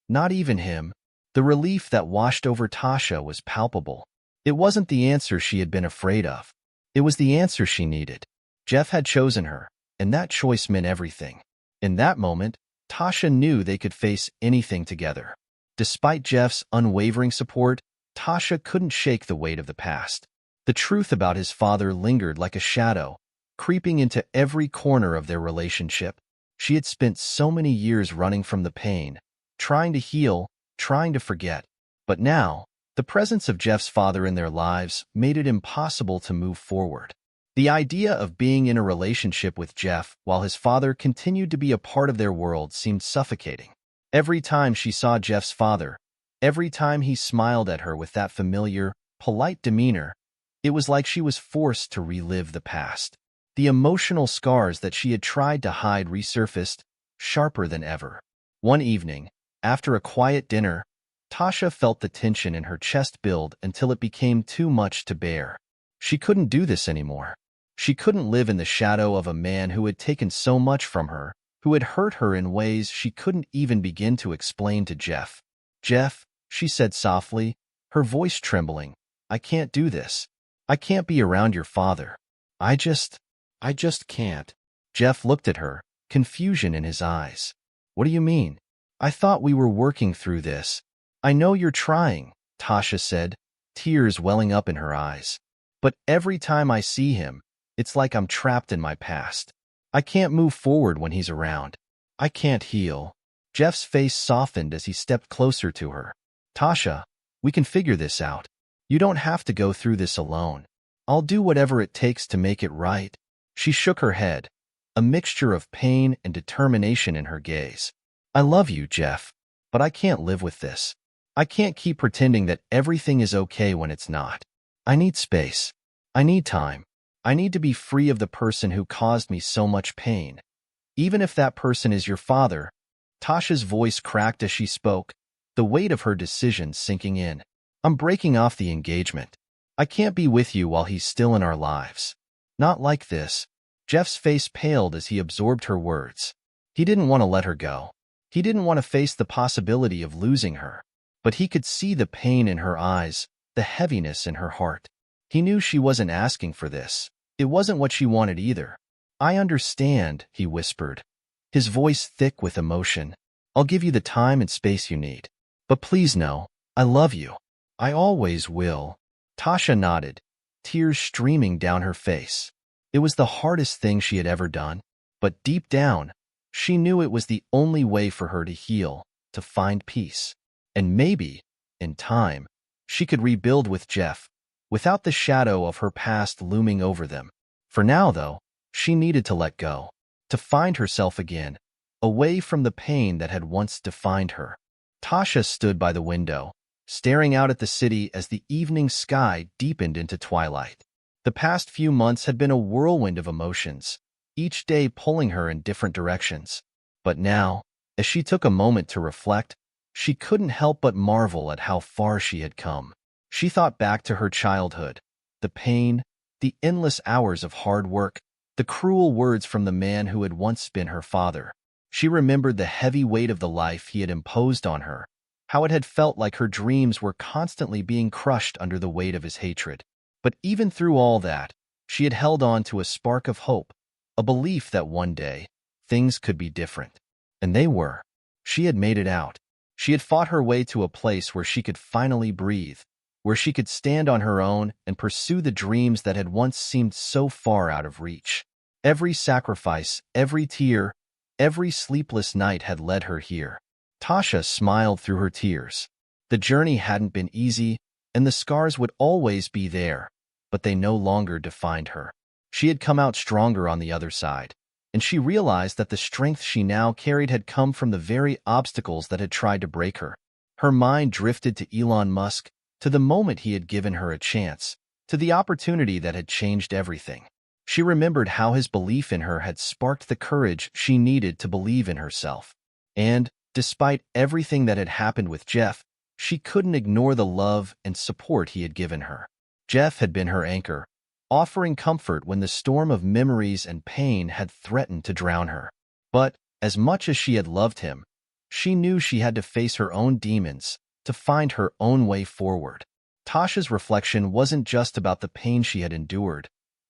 Not even him." The relief that washed over Tasha was palpable. It wasn't the answer she had been afraid of. It was the answer she needed. Jeff had chosen her, and that choice meant everything. In that moment, Tasha knew they could face anything together. Despite Jeff's unwavering support, Tasha couldn't shake the weight of the past. The truth about his father lingered like a shadow, creeping into every corner of their relationship. She had spent so many years running from the pain, trying to heal, trying to forget. But now, the presence of Jeff's father in their lives made it impossible to move forward. The idea of being in a relationship with Jeff while his father continued to be a part of their world seemed suffocating. Every time she saw Jeff's father, every time he smiled at her with that familiar, polite demeanor, it was like she was forced to relive the past. The emotional scars that she had tried to hide resurfaced, sharper than ever. One evening, after a quiet dinner, Tasha felt the tension in her chest build until it became too much to bear. She couldn't do this anymore. She couldn't live in the shadow of a man who had taken so much from her, who had hurt her in ways she couldn't even begin to explain to Jeff. "Jeff," she said softly, her voice trembling, "I can't do this. I can't be around your father. I just can't." Jeff looked at her, confusion in his eyes. "What do you mean? I thought we were working through this." "I know you're trying," Tasha said, tears welling up in her eyes. "But every time I see him, it's like I'm trapped in my past. I can't move forward when he's around. I can't heal." Jeff's face softened as he stepped closer to her. "Tasha, we can figure this out. You don't have to go through this alone. I'll do whatever it takes to make it right." She shook her head, a mixture of pain and determination in her gaze. "I love you, Jeff, but I can't live with this. I can't keep pretending that everything is okay when it's not. I need space. I need time. I need to be free of the person who caused me so much pain. Even if that person is your father." Tasha's voice cracked as she spoke, the weight of her decision sinking in. "I'm breaking off the engagement. I can't be with you while he's still in our lives. Not like this." Jeff's face paled as he absorbed her words. He didn't want to let her go. He didn't want to face the possibility of losing her. But he could see the pain in her eyes, the heaviness in her heart. He knew she wasn't asking for this. It wasn't what she wanted either. "I understand," he whispered, his voice thick with emotion. "I'll give you the time and space you need. But please know, I love you. I always will." Tasha nodded, tears streaming down her face. It was the hardest thing she had ever done, but deep down, she knew it was the only way for her to heal, to find peace. And maybe, in time, she could rebuild with Jeff, without the shadow of her past looming over them. For now, though, she needed to let go, to find herself again, away from the pain that had once defined her. Tasha stood by the window, staring out at the city as the evening sky deepened into twilight. The past few months had been a whirlwind of emotions, each day pulling her in different directions. But now, as she took a moment to reflect, she couldn't help but marvel at how far she had come. She thought back to her childhood, the pain, the endless hours of hard work, the cruel words from the man who had once been her father. She remembered the heavy weight of the life he had imposed on her, how it had felt like her dreams were constantly being crushed under the weight of his hatred. But even through all that, she had held on to a spark of hope, a belief that one day, things could be different. And they were. She had made it out. She had fought her way to a place where she could finally breathe, where she could stand on her own and pursue the dreams that had once seemed so far out of reach. Every sacrifice, every tear, every sleepless night had led her here. Tasha smiled through her tears. The journey hadn't been easy, and the scars would always be there, but they no longer defined her. She had come out stronger on the other side, and she realized that the strength she now carried had come from the very obstacles that had tried to break her. Her mind drifted to Elon Musk, to the moment he had given her a chance, to the opportunity that had changed everything. She remembered how his belief in her had sparked the courage she needed to believe in herself. And, despite everything that had happened with Jeff, she couldn't ignore the love and support he had given her. Jeff had been her anchor, offering comfort when the storm of memories and pain had threatened to drown her. But, as much as she had loved him, she knew she had to face her own demons, to find her own way forward. Tasha's reflection wasn't just about the pain she had endured.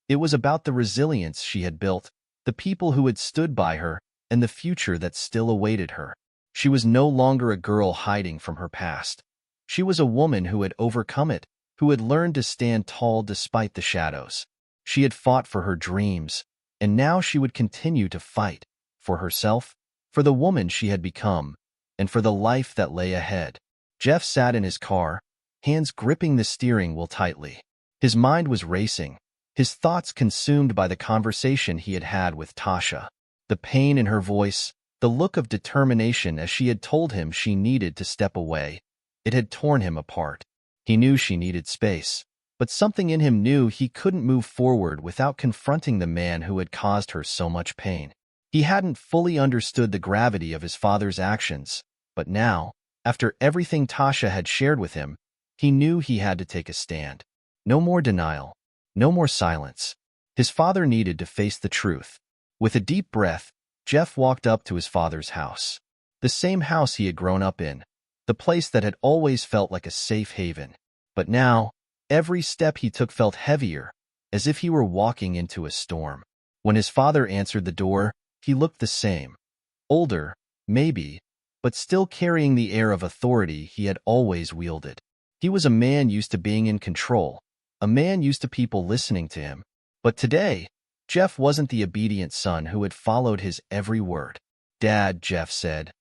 It was about the resilience she had built, the people who had stood by her, and the future that still awaited her. She was no longer a girl hiding from her past. She was a woman who had overcome it, who had learned to stand tall despite the shadows. She had fought for her dreams, and now she would continue to fight, for herself, for the woman she had become, and for the life that lay ahead. Jeff sat in his car, hands gripping the steering wheel tightly. His mind was racing, his thoughts consumed by the conversation he had had with Tasha. The pain in her voice, the look of determination as she had told him she needed to step away, it had torn him apart. He knew she needed space, but something in him knew he couldn't move forward without confronting the man who had caused her so much pain. He hadn't fully understood the gravity of his father's actions, but now, after everything Tasha had shared with him, he knew he had to take a stand. No more denial, no more silence. His father needed to face the truth. With a deep breath, Jeff walked up to his father's house. The same house he had grown up in, the place that had always felt like a safe haven. But now, every step he took felt heavier, as if he were walking into a storm. When his father answered the door, he looked the same. Older, maybe, but still carrying the air of authority he had always wielded. He was a man used to being in control, a man used to people listening to him. But today, Jeff wasn't the obedient son who had followed his every word. "Dad," Jeff said,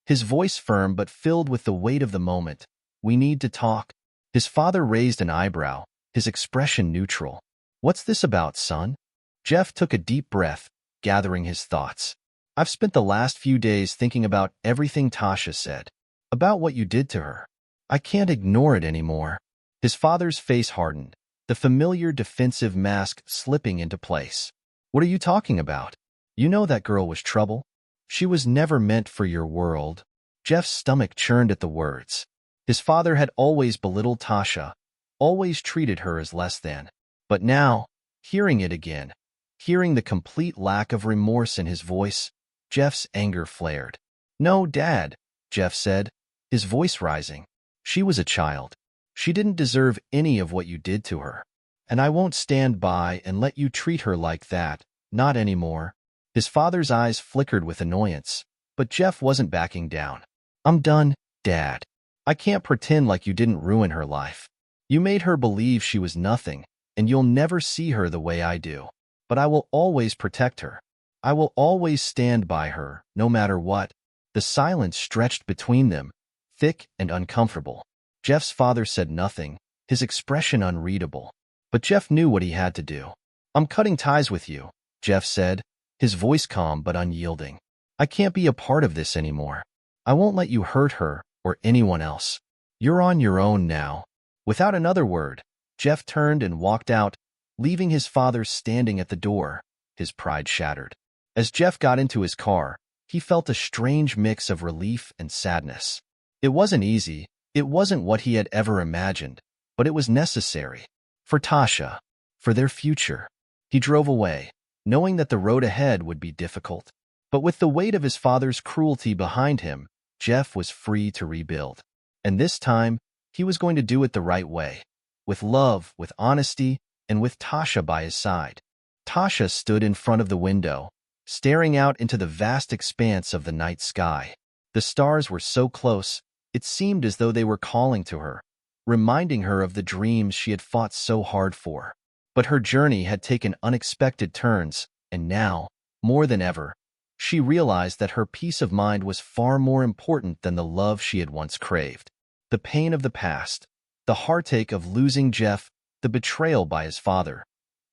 his voice firm but filled with the weight of the moment, "we need to talk." His father raised an eyebrow, his expression neutral. "What's this about, son?" Jeff took a deep breath, gathering his thoughts. "I've spent the last few days thinking about everything Tasha said, about what you did to her. I can't ignore it anymore." His father's face hardened, the familiar defensive mask slipping into place. "What are you talking about? You know that girl was trouble. She was never meant for your world." Jeff's stomach churned at the words. His father had always belittled Tasha, always treated her as less than. But now, hearing it again, hearing the complete lack of remorse in his voice, Jeff's anger flared. "No, Dad," Jeff said, his voice rising. "She was a child. She didn't deserve any of what you did to her. And I won't stand by and let you treat her like that, not anymore." His father's eyes flickered with annoyance, but Jeff wasn't backing down. "I'm done, Dad. I can't pretend like you didn't ruin her life. You made her believe she was nothing, and you'll never see her the way I do. But I will always protect her. I will always stand by her, no matter what." The silence stretched between them, thick and uncomfortable. Jeff's father said nothing, his expression unreadable. But Jeff knew what he had to do. "I'm cutting ties with you," Jeff said, his voice calm but unyielding. "I can't be a part of this anymore. I won't let you hurt her or anyone else. You're on your own now." Without another word, Jeff turned and walked out, leaving his father standing at the door, his pride shattered. As Jeff got into his car, he felt a strange mix of relief and sadness. It wasn't easy, it wasn't what he had ever imagined, but it was necessary. For Tasha, for their future. He drove away, knowing that the road ahead would be difficult. But with the weight of his father's cruelty behind him, Jeff was free to rebuild. And this time, he was going to do it the right way. With love, with honesty, and with Tasha by his side. Tasha stood in front of the window, staring out into the vast expanse of the night sky. The stars were so close, it seemed as though they were calling to her, reminding her of the dreams she had fought so hard for. But her journey had taken unexpected turns, and now, more than ever, she realized that her peace of mind was far more important than the love she had once craved. The pain of the past, the heartache of losing Jeff, the betrayal by his father,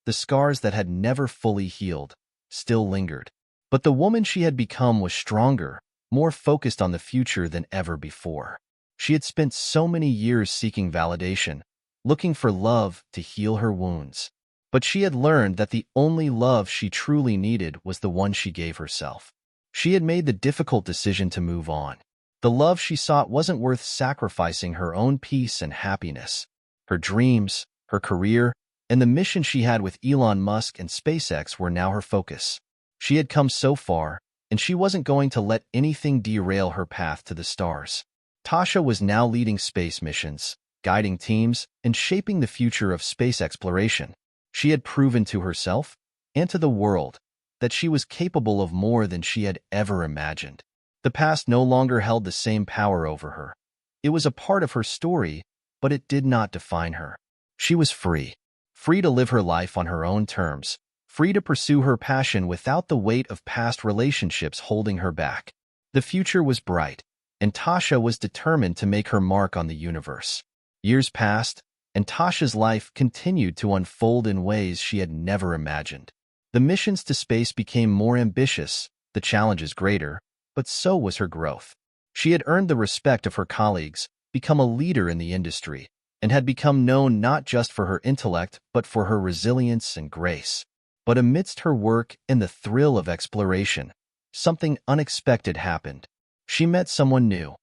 the scars that had never fully healed, still lingered. But the woman she had become was stronger, more focused on the future than ever before. She had spent so many years seeking validation, looking for love to heal her wounds. But she had learned that the only love she truly needed was the one she gave herself. She had made the difficult decision to move on. The love she sought wasn't worth sacrificing her own peace and happiness. Her dreams, her career, and the mission she had with Elon Musk and SpaceX were now her focus. She had come so far, and she wasn't going to let anything derail her path to the stars. Tasha was now leading space missions, guiding teams, and shaping the future of space exploration. She had proven to herself, and to the world, that she was capable of more than she had ever imagined. The past no longer held the same power over her. It was a part of her story, but it did not define her. She was free. Free to live her life on her own terms. Free to pursue her passion without the weight of past relationships holding her back. The future was bright, and Tasha was determined to make her mark on the universe. Years passed, and Tasha's life continued to unfold in ways she had never imagined. The missions to space became more ambitious, the challenges greater, but so was her growth. She had earned the respect of her colleagues, become a leader in the industry, and had become known not just for her intellect but for her resilience and grace. But amidst her work and the thrill of exploration, something unexpected happened. She met someone new,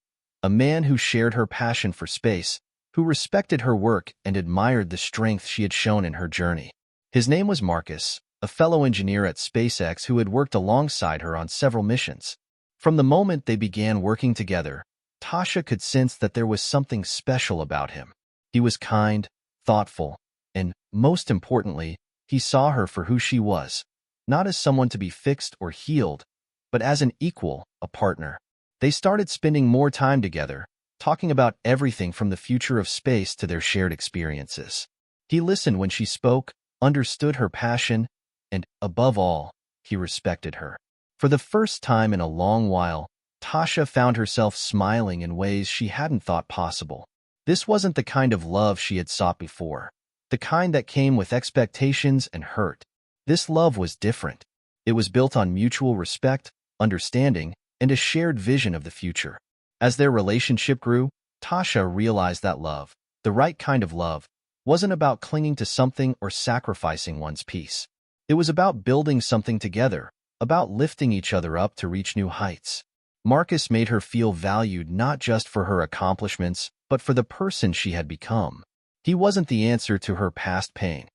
a man who shared her passion for space, who respected her work and admired the strength she had shown in her journey. His name was Marcus, a fellow engineer at SpaceX who had worked alongside her on several missions. From the moment they began working together, Tasha could sense that there was something special about him. He was kind, thoughtful, and, most importantly, he saw her for who she was, not as someone to be fixed or healed, but as an equal, a partner. They started spending more time together, talking about everything from the future of space to their shared experiences. He listened when she spoke, understood her passion, and, above all, he respected her. For the first time in a long while, Tasha found herself smiling in ways she hadn't thought possible. This wasn't the kind of love she had sought before, the kind that came with expectations and hurt. This love was different. It was built on mutual respect, understanding, and a shared vision of the future. As their relationship grew, Tasha realized that love, the right kind of love, wasn't about clinging to something or sacrificing one's peace. It was about building something together, about lifting each other up to reach new heights. Marcus made her feel valued not just for her accomplishments, but for the person she had become. He wasn't the answer to her past pain.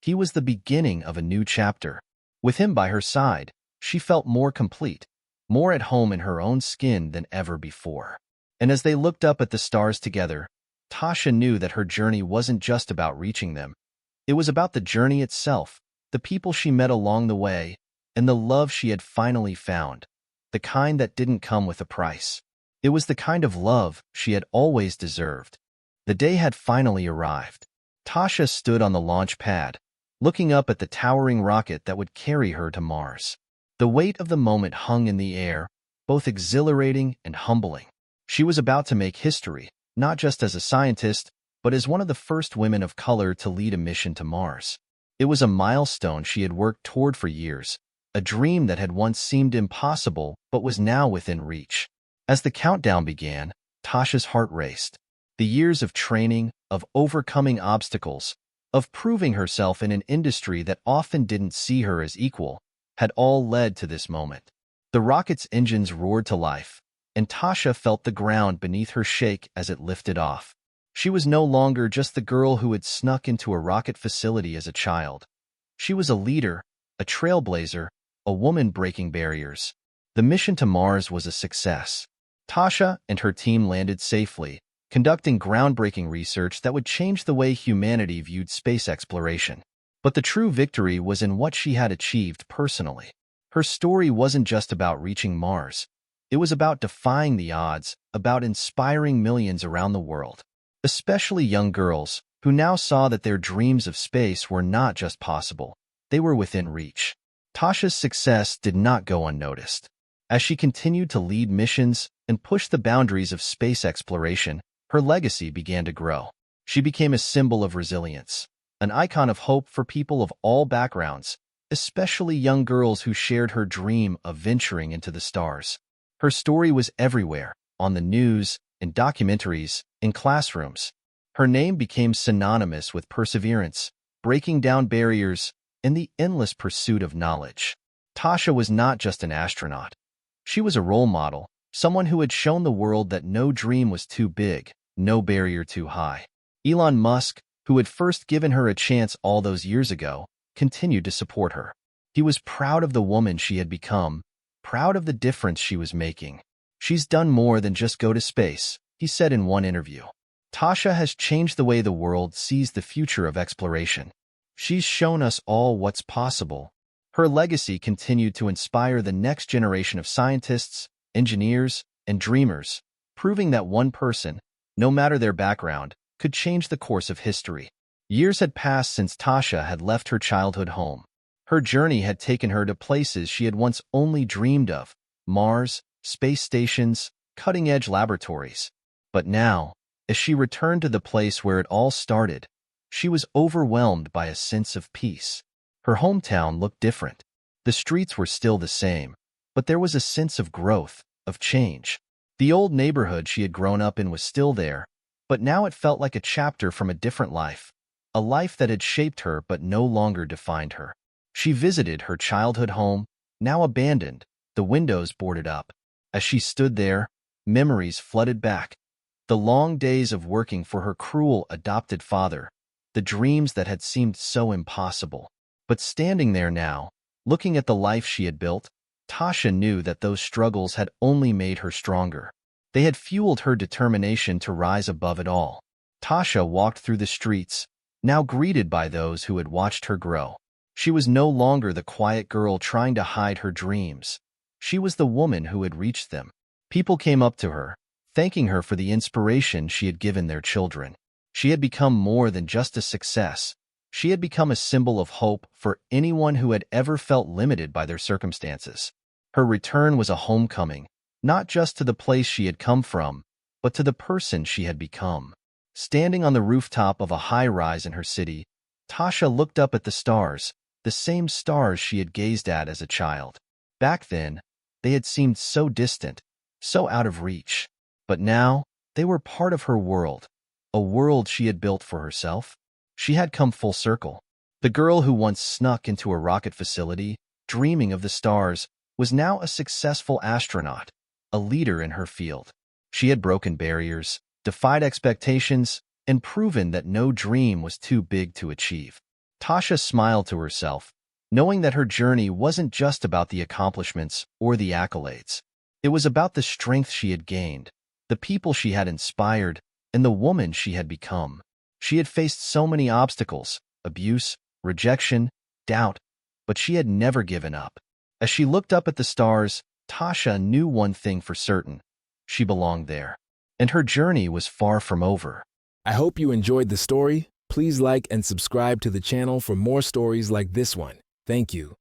He was the beginning of a new chapter. With him by her side, she felt more complete, more at home in her own skin than ever before. And as they looked up at the stars together, Tasha knew that her journey wasn't just about reaching them. It was about the journey itself, the people she met along the way, and the love she had finally found, the kind that didn't come with a price. It was the kind of love she had always deserved. The day had finally arrived. Tasha stood on the launch pad, looking up at the towering rocket that would carry her to Mars. The weight of the moment hung in the air, both exhilarating and humbling. She was about to make history, not just as a scientist, but as one of the first women of color to lead a mission to Mars. It was a milestone she had worked toward for years, a dream that had once seemed impossible but was now within reach. As the countdown began, Tasha's heart raced. The years of training, of overcoming obstacles, of proving herself in an industry that often didn't see her as equal, had all led to this moment. The rocket's engines roared to life, and Tasha felt the ground beneath her shake as it lifted off. She was no longer just the girl who had snuck into a rocket facility as a child. She was a leader, a trailblazer, a woman breaking barriers. The mission to Mars was a success. Tasha and her team landed safely, conducting groundbreaking research that would change the way humanity viewed space exploration. But the true victory was in what she had achieved personally. Her story wasn't just about reaching Mars. It was about defying the odds, about inspiring millions around the world, especially young girls who now saw that their dreams of space were not just possible, they were within reach. Tasha's success did not go unnoticed. As she continued to lead missions and push the boundaries of space exploration, her legacy began to grow. She became a symbol of resilience, an icon of hope for people of all backgrounds, especially young girls who shared her dream of venturing into the stars. Her story was everywhere, on the news, in documentaries, in classrooms. Her name became synonymous with perseverance, breaking down barriers, and the endless pursuit of knowledge. Tasha was not just an astronaut. She was a role model, someone who had shown the world that no dream was too big, no barrier too high. Elon Musk, who had first given her a chance all those years ago, continued to support her. He was proud of the woman she had become, proud of the difference she was making. "She's done more than just go to space," he said in one interview. "Tasha has changed the way the world sees the future of exploration. She's shown us all what's possible." Her legacy continued to inspire the next generation of scientists, engineers, and dreamers, proving that one person, no matter their background, could change the course of history. Years had passed since Tasha had left her childhood home. Her journey had taken her to places she had once only dreamed of: Mars, space stations, cutting-edge laboratories. But now, as she returned to the place where it all started, she was overwhelmed by a sense of peace. Her hometown looked different. The streets were still the same, but there was a sense of growth, of change. The old neighborhood she had grown up in was still there, but now it felt like a chapter from a different life, a life that had shaped her but no longer defined her. She visited her childhood home, now abandoned, the windows boarded up. As she stood there, memories flooded back. The long days of working for her cruel adopted father, the dreams that had seemed so impossible. But standing there now, looking at the life she had built, Tasha knew that those struggles had only made her stronger. They had fueled her determination to rise above it all. Tasha walked through the streets, now greeted by those who had watched her grow. She was no longer the quiet girl trying to hide her dreams. She was the woman who had reached them. People came up to her, thanking her for the inspiration she had given their children. She had become more than just a success. She had become a symbol of hope for anyone who had ever felt limited by their circumstances. Her return was a homecoming, not just to the place she had come from, but to the person she had become. Standing on the rooftop of a high-rise in her city, Tasha looked up at the stars, the same stars she had gazed at as a child. Back then, they had seemed so distant, so out of reach. But now, they were part of her world, a world she had built for herself. She had come full circle. The girl who once snuck into a rocket facility, dreaming of the stars, was now a successful astronaut, a leader in her field. She had broken barriers, defied expectations, and proven that no dream was too big to achieve. Tasha smiled to herself, knowing that her journey wasn't just about the accomplishments or the accolades. It was about the strength she had gained, the people she had inspired, and the woman she had become. She had faced so many obstacles: abuse, rejection, doubt, but she had never given up. As she looked up at the stars, Tasha knew one thing for certain: she belonged there. And her journey was far from over. I hope you enjoyed the story. Please like and subscribe to the channel for more stories like this one. Thank you.